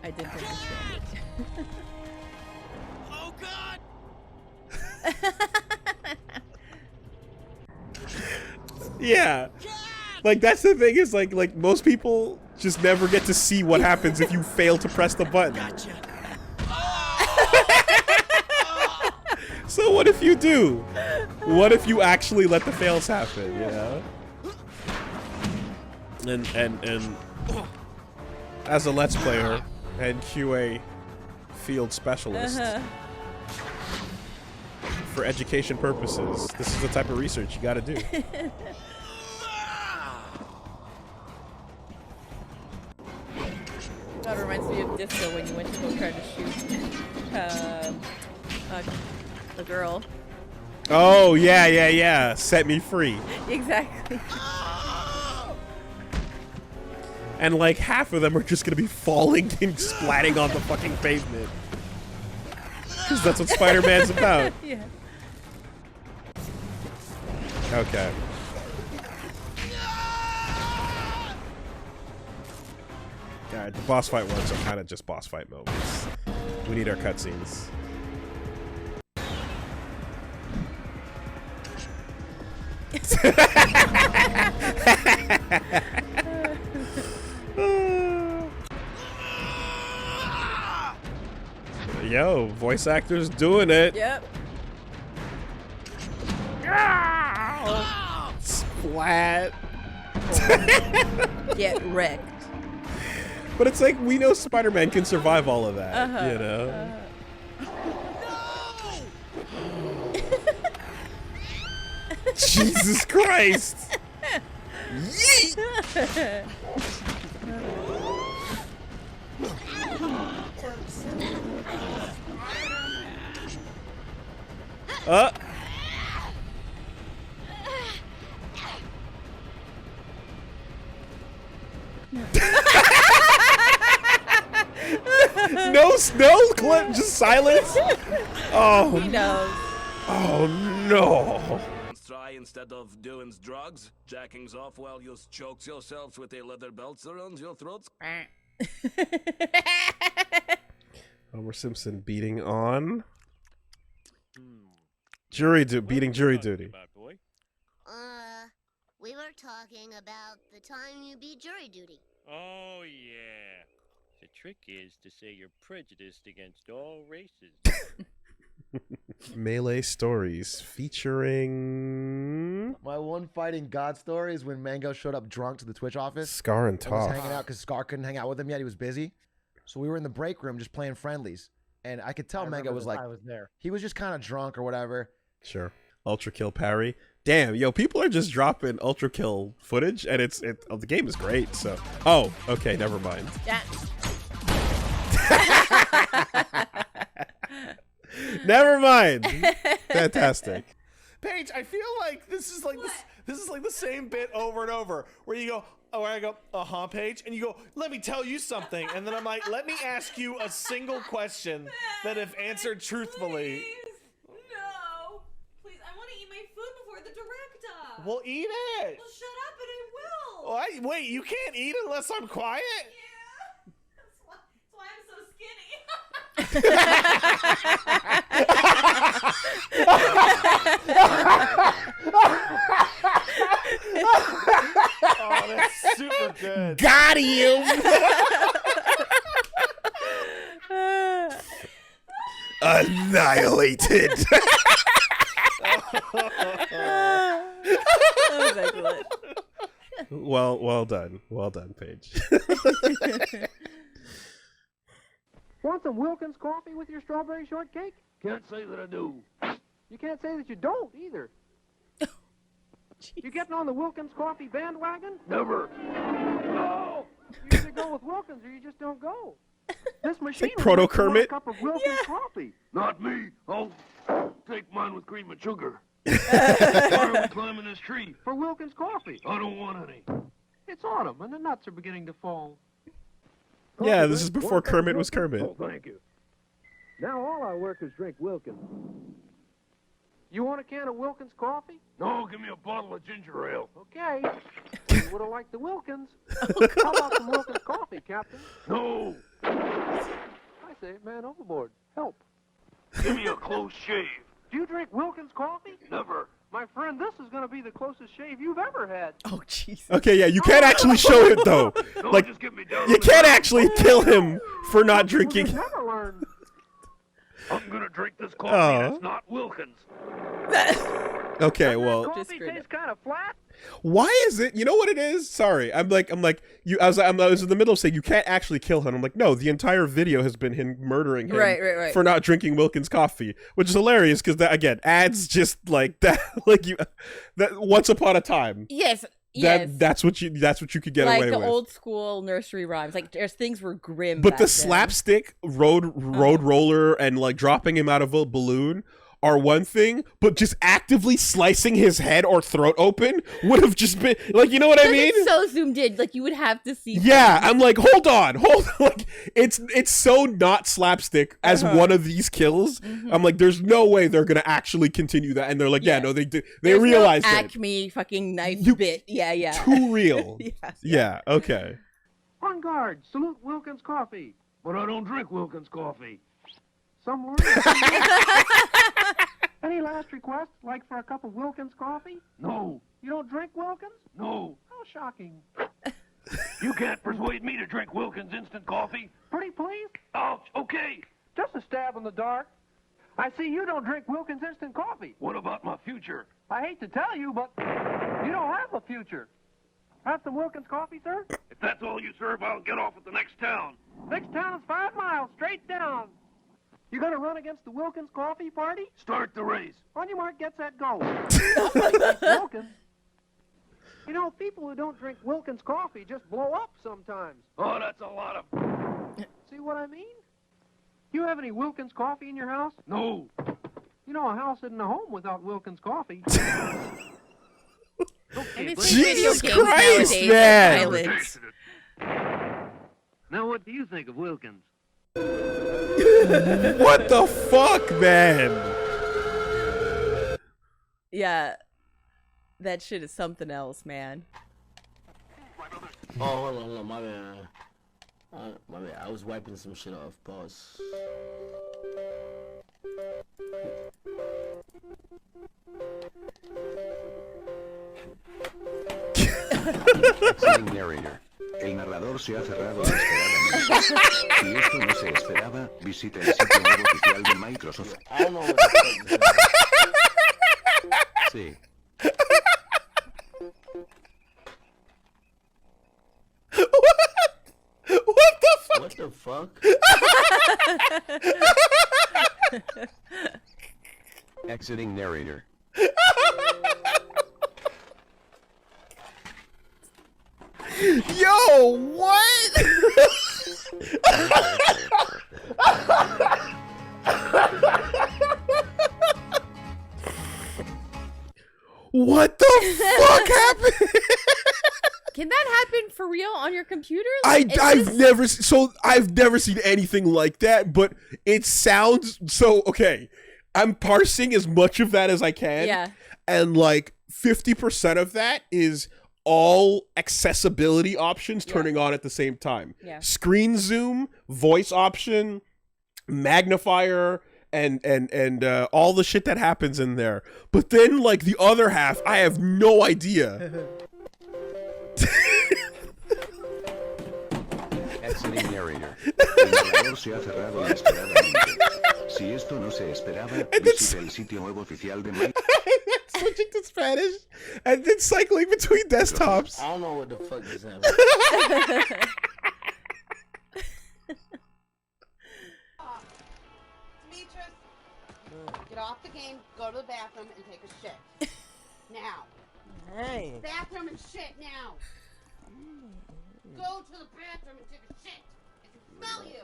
I didn't understand it. Oh God! Yeah. Like that's the thing is like most people just never get to see what happens if you fail to press the button. Gotcha. So what if you do? What if you actually let the fails happen, you know? And as a Let's Player and QA field specialist, for education purposes, this is the type of research you gotta do. That reminds me of Disco when you went to go try to shoot the girl. Oh, yeah. Set me free. Exactly. And like half of them are just gonna be falling and splatting on the fucking pavement. Because that's what Spider-Man's about. Yeah. Okay. Alright, the boss fight ones are kind of just boss fight moments. We need our cutscenes. Yo, voice actors doing it. Yep. Splat. Get wrecked. But it's like we know Spider-Man can survive all of that, you know? Jesus Christ! Yeet! No clip, just silence. Oh, He knows. Oh no. Try instead of doing drugs, jackings off while you chokes yourselves with a leather belts around your throats. Homer Simpson beating on beating jury duty. We were talking about the time you beat jury duty. Oh, yeah. The trick is to say you're prejudiced against all races. Melee stories featuring My one fighting god story is when Mango showed up drunk to the Twitch office. Scar and I was Toph. hanging out because Scar couldn't hang out with him yet. He was busy. So we were in the break room just playing friendlies. And I could tell Mango was like, I was there. He was just kind of drunk or whatever. Sure. Ultrakill Parry. Damn, yo, people are just dropping Ultrakill footage, and the game is great. So, oh, okay, never mind. Yeah. Never mind. Fantastic. Paige, I feel like this is like the same bit over and over, where you go, where I go, Paige, and you go, let me tell you something, and then I'm like, let me ask you a single question that if answered truthfully. No. Please, I want to eat my food before the director. Well, eat it. Well, shut up and I will. Wait, you can't eat unless I'm quiet? Yeah. That's why I'm so skinny. Oh, that's super good. Got him. Annihilated. That was excellent. Well done, Paige. Want some Wilkins coffee with your strawberry shortcake? Can't say that I do. You can't say that you don't either. You getting on the Wilkins coffee bandwagon? Never. No! You either go with Wilkins or you just don't go. This machine Like Proto will make you want Kermit? a cup of Wilkins coffee. Not me. I'll take mine with cream and sugar. Why are we climbing this tree? For Wilkins coffee. I don't want any. It's autumn and the nuts are beginning to fall. Yeah, this is before Kermit was Kermit. Oh, thank you. Now all our workers drink Wilkins. You want a can of Wilkins coffee? No, give me a bottle of ginger ale. Okay. You would have liked the Wilkins. How about some Wilkins coffee, Captain? No. I say, man overboard. Help. Give me a close shave. Do you drink Wilkins coffee? Never. My friend, this is going to be the closest shave you've ever had. Oh, jeez. Okay, yeah, you can't actually show it though. No, Like, just get me down you on the can't ground. actually kill him for not drinking. Never learned. I'm gonna drink this coffee. Oh. That's not Wilkins. Okay, well, Coffee tastes kind of flat. why is it? You know what it is? Sorry, I'm like you. I was in the middle of saying you can't actually kill him. I'm like, no, the entire video has been him murdering him Right. for not drinking Wilkins coffee, which is hilarious because that again adds just like that, like that once upon a time. Yes. Yes. That's what you could get like away the with. old school nursery rhymes. Like there's things were grim. But back the then. slapstick road roller and like dropping him out of a balloon are one thing, but just actively slicing his head or throat open would have just been like, you know what I mean? It's so zoomed in, like you would have to see. Yeah, I'm like, hold on. Like, it's so not slapstick as one of these kills. I'm like, there's no way they're gonna actually continue that, and they're like, yeah, no, they do. They There's realized no it. Acme fucking knife bit. Yeah. Too real. Yes. Yeah. Okay. On guard. Salute Wilkins coffee. But I don't drink Wilkins coffee. Some word? Any last requests, like for a cup of Wilkins coffee? No. You don't drink Wilkins? No. How shocking. You can't persuade me to drink Wilkins instant coffee. Pretty please? Oh, okay. Just a stab in the dark. I see you don't drink Wilkins instant coffee. What about my future? I hate to tell you, but you don't have a future. Have some Wilkins coffee, sir? If that's all you serve, I'll get off at the next town. Next town is 5 miles, straight down. You gonna run against the Wilkins coffee party? Start the race. On your mark, get set, go. Wilkins. You know, people who don't drink Wilkins coffee just blow up sometimes. Oh, that's a lot of... See what I mean? You have any Wilkins coffee in your house? No. You know, a house isn't a home without Wilkins coffee. And it's Jesus video games Christ, nowadays, man. pilots. Now, what do you think of Wilkins? What the fuck, man? Yeah, that shit is something else, man. Oh, hold on, my bad. My bad. I was wiping some shit off. Pause. Excelling narrator. El narrador se ha cerrado inesperadamente. Si esto no se esperaba, visita el sitio web oficial de Microsoft. I don't know what the fuck is Sí. What the fuck? Exiting narrator. Yo, what? What the fuck happened? Can that happen for real on your computer? I've never seen anything like that, but it sounds so okay. I'm parsing as much of that as I can. Yeah. And like 50% of that is all accessibility options turning on at the same time. Yeah. Screen zoom, voice option, magnifier, and all the shit that happens in there. But then like the other half, I have no idea. Exiting narrator. El narrador se ha cerrado inesperadamente. Si esto no se esperaba, visita el sitio web oficial de Microsoft. Switching to Spanish and then cycling between desktops. I don't know what the fuck is happening. Demetrius, get off the game, go to the bathroom, and take a shit. Now. Hey. Bathroom and shit now. Go to the bathroom and take a shit. I can smell you.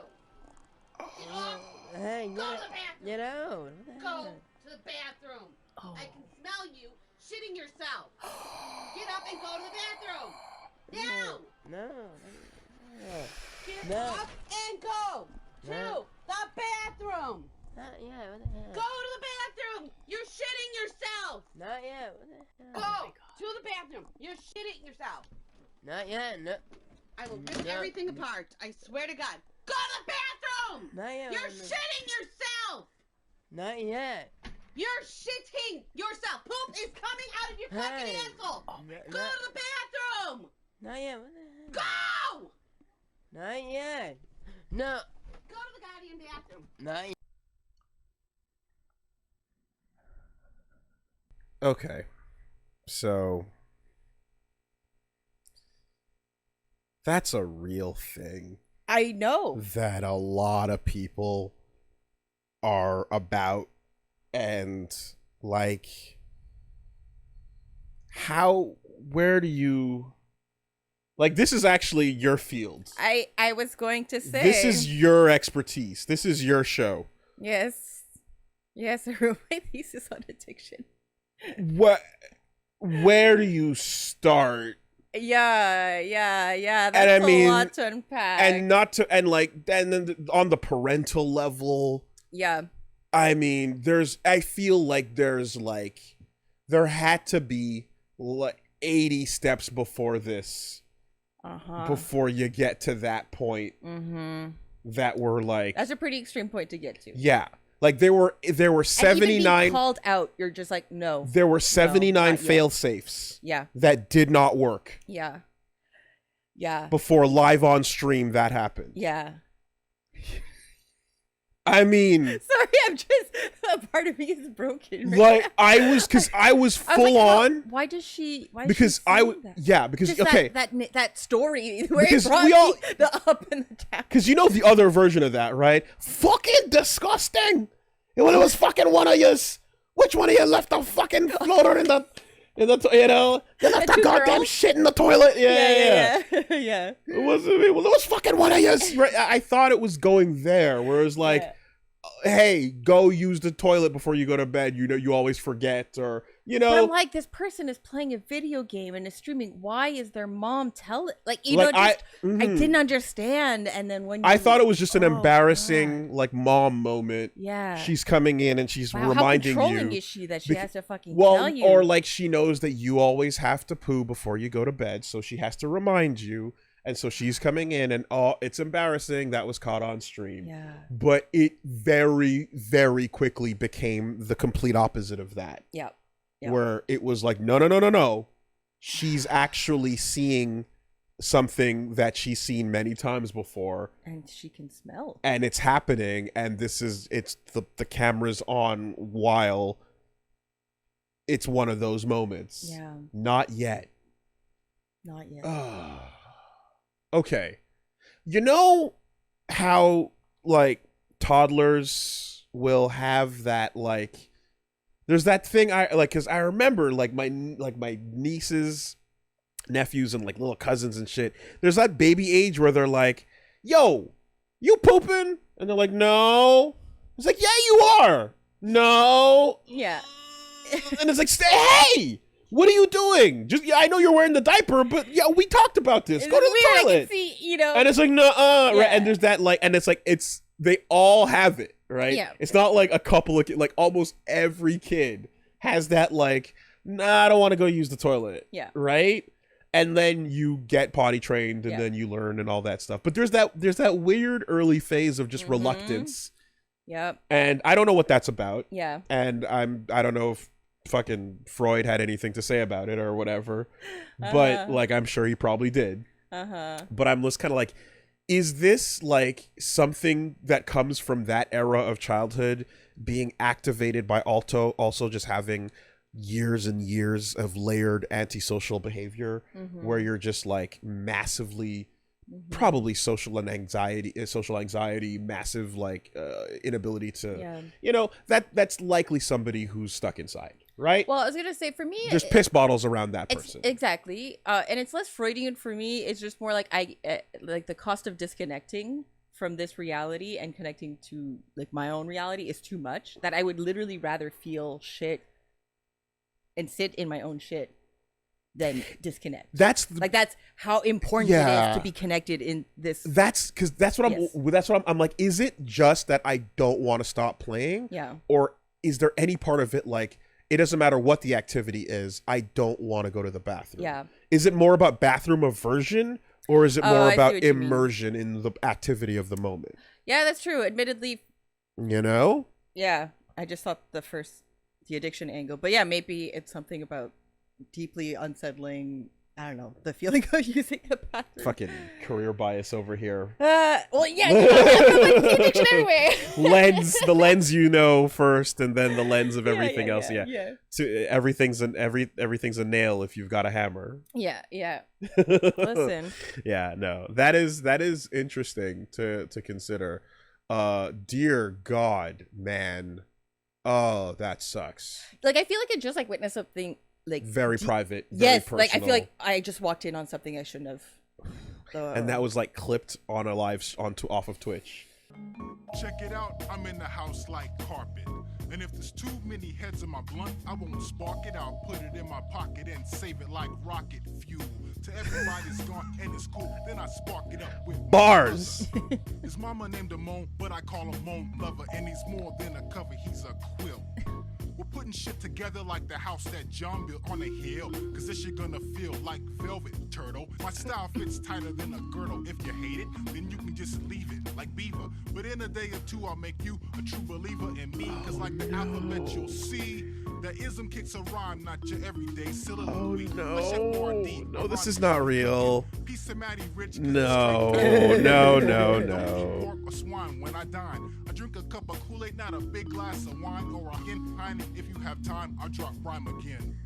Get off. Hey, Go to the bathroom. get out. Go to the bathroom. I can smell you shitting yourself. Get up and go to the bathroom. Now. No. Get No. up and go to No. the bathroom. Not yet. What the hell? Go to the bathroom. You're shitting yourself. Not yet. What the Go hell? to the bathroom. You're shitting yourself. Not yet. No. I will rip No. everything apart. I swear to God. Go to the bathroom. Not yet. You're No. shitting yourself. Not yet. You're shitting yourself. Poop is coming out of your fucking Hey. asshole. No, Go to the bathroom. Not yet. What the hell? Go. Not yet. No. Go to the goddamn bathroom. Not yet. Okay. So that's a real thing I know. that a lot of people are about, and like where do you like, this is actually your field. I was going to say This is your expertise. This is your show. yes. Yes, I wrote my thesis on addiction. Where do you start? Yeah. That's And I mean, a lot to unpack. And then on the parental level, yeah. I mean, I feel like there had to be like 80 steps before this, before you get to that point. Mm-hmm. That were like, That's a pretty extreme point to get to. yeah, like there were And even 79 being called out, you're just like, no. there were 79 not yet. fail safes. Yeah. That did not work. Yeah. Yeah. Before live on stream that happened. Yeah. I mean, Sorry, I'm just a part of me is broken. right like now. I was full on. Why does she? Why? Because Just okay, that story where Because it brought we all- the up and the down. because you know the other version of that, right? Fucking disgusting. When it was fucking one of yous, which one of you left the fucking floater in the in the you left that goddamn shit in the toilet. Yeah. Yeah. It was fucking one of you. Right? I thought it was going there, where it was like, hey, go use the toilet before you go to bed. You always forget, or But I'm like, this person is playing a video game and is streaming. Why is their mom telling? Like, I didn't understand. And then when I thought it was just an embarrassing like mom moment. Yeah. She's coming in and she's reminding how controlling you. is she that she has to fucking tell you? Or like she knows that you always have to poo before you go to bed, so she has to remind you. And so she's coming in and it's embarrassing. That was caught on stream. Yeah. But it very, very quickly became the complete opposite of that. Yep. Where it was like, no. She's actually seeing something that she's seen many times before. And she can smell. And it's happening. And it's the camera's on while it's one of those moments. Yeah. Not yet. Not yet. Okay. You know how like toddlers will have that like there's that thing I like, cuz I remember like my nieces, nephews and like little cousins and shit. There's that baby age where they're like, "Yo, you pooping?" And they're like, "No." It's like, "Yeah, you are." "No." Yeah. And it's like, "Hey, what are you doing? Just I know you're wearing the diaper, but yeah, we talked about this. Go to the toilet." I can see, And it's like, no, right? And there's that like, and it's like, they all have it, right? Yeah. It's not like a couple of like almost every kid has that like, nah, I don't want to go use the toilet. Yeah. Right. And then you get potty trained, and then you learn and all that stuff. But there's that weird early phase of just reluctance. Yep. And I don't know what that's about. Yeah. And I don't know if fucking Freud had anything to say about it or whatever, but like I'm sure he probably did. But I'm just kind of like, is this like something that comes from that era of childhood being activated by also just having years and years of layered antisocial behavior where you're just like massively probably social anxiety, massive like inability to that's likely somebody who's stuck inside, right? Well, I was gonna say, for me, there's piss bottles around that person. Exactly. And it's less Freudian for me. It's just more like like the cost of disconnecting from this reality and connecting to like my own reality is too much, that I would literally rather feel shit and sit in my own shit than disconnect. That's how important it is to be connected in this. That's what I'm like, is it just that I don't want to stop playing? Yeah. Or is there any part of it like, it doesn't matter what the activity is, I don't want to go to the bathroom? Yeah. Is it more about bathroom aversion, or is it more about immersion in the activity of the moment? Yeah, that's true. Admittedly. You know? Yeah. I just thought the addiction angle. But yeah, maybe it's something about deeply unsettling, I don't know, the feeling of using the bathroom. Fucking career bias over here. Well, yeah, the addiction anyway. The lens first, and then the lens of everything else. Yeah. So everything's a nail if you've got a hammer. Yeah. Listen. Yeah, no. That is interesting to consider. Dear God, man. Oh, that sucks. Like, I feel like I just like witnessed something like very private. Very personal. Like I feel like I just walked in on something I shouldn't have. And that was like clipped on a off of Twitch. Check it out, I'm in the house like carpet. And if there's too many heads in my blunt, I won't spark it out, put it in my pocket and save it like rocket fuel. To everybody's gone and it's cool, then I spark it up with bars. His mama named him Moan, but I call him Moan Lover, and he's more than a cover, he's a quilt. We're putting shit together like the house that John built on a hill, cause this shit gonna feel like velvet, turtle. My style fits tighter than a girdle. If you hate it, then you can just leave it like Beaver. But in a day or two, I'll make you a true believer in me, cause like the alphabet you'll see, that ism kicks a rhyme, not your everyday soliloquy. No, this is not real. No. Pork or swine when I dine. I drink a cup of Kool-Aid, not a big glass of wine or a pint. If you have time, I'll drop rhyme again.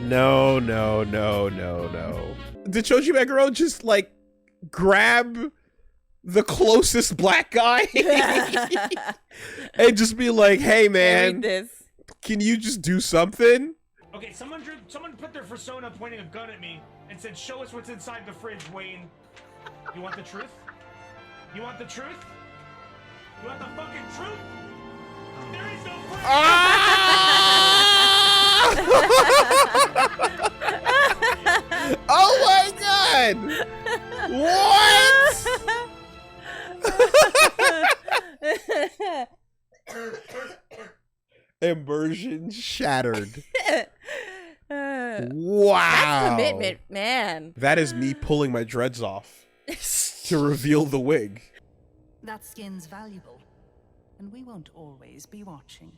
No. Did Choji Meguro just like grab the closest black guy and just be like, "Hey man, Can you just do something? Okay, someone put their persona pointing a gun at me and said, "Show us what's inside the fridge, Wayne." You want the truth? You want the truth? You want the fucking truth? There is no fridge. Oh my god! What? Immersion shattered. Wow. That's commitment, man. That is me pulling my dreads off to reveal the wig. That skin's valuable, and we won't always be watching.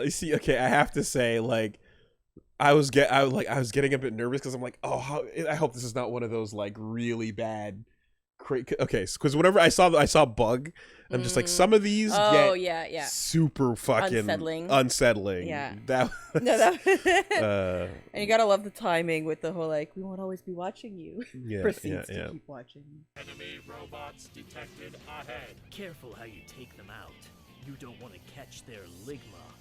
You see, okay, I have to say, like, I was getting a bit nervous because I'm like, oh, I hope this is not one of those like really bad. Okay, because whenever I saw Bug, I'm just like, some of these get super fucking unsettling. Yeah. That was, and you gotta love the timing with the whole like, we won't always be watching you. Yeah, Proceeds to keep watching you. Enemy robots detected ahead. Careful how you take them out. You don't want to catch their ligma.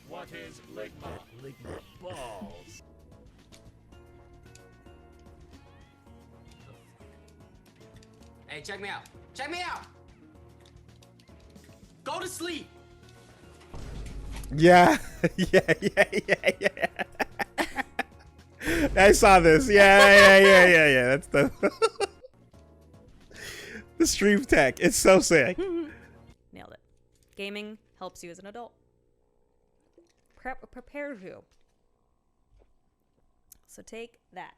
What is ligma? Ligma balls. Hey, check me out. Check me out. Go to sleep. Yeah. Yeah. I saw this. Yeah. That's the the stream tech. It's so sick. Nailed it. Gaming helps you as an adult. Prepares you. So take that.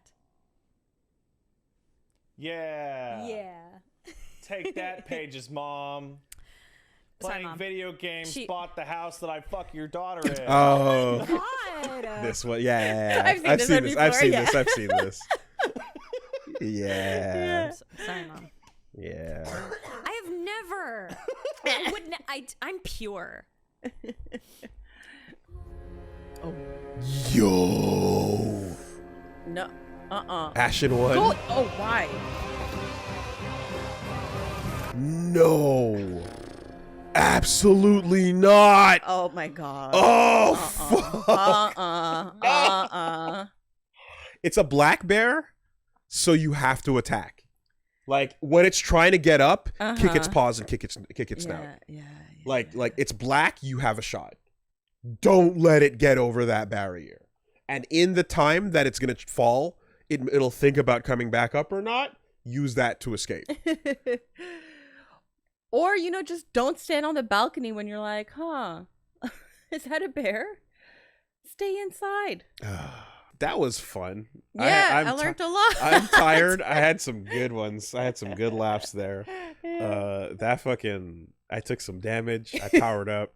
Yeah. Yeah. Take that, Paige's mom. Sorry, Playing Mom. video games, bought the house that I fuck your daughter in. Oh. God. This one. Yeah. I've seen this. I've seen this. Yeah. Sorry, Mom. Yeah. I have never. I'm pure. Oh. Yo. No. Ashen one. Oh, why? No. Absolutely not. Oh my god. Oh fuck. It's a black bear, so you have to attack. Like when it's trying to get up, kick its paws and kick its snout. Yeah. Like it's black, you have a shot. Don't let it get over that barrier. And in the time that it's gonna fall, it'll think about coming back up or not. Use that to escape. Or, just don't stand on the balcony when you're like, huh, is that a bear? Stay inside. That was fun. Yeah, I learned a lot. I'm tired. I had some good ones. I had some good laughs there. I took some damage. I powered up.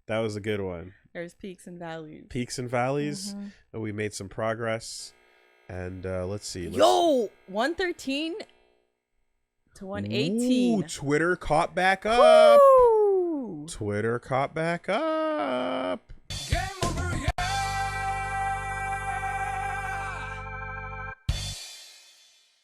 That was a good one. There's peaks and valleys. Peaks and valleys. And we made some progress. And let's see. Yo, 113 to 118. Ooh, Twitter caught back up. Woo! Twitter caught back up.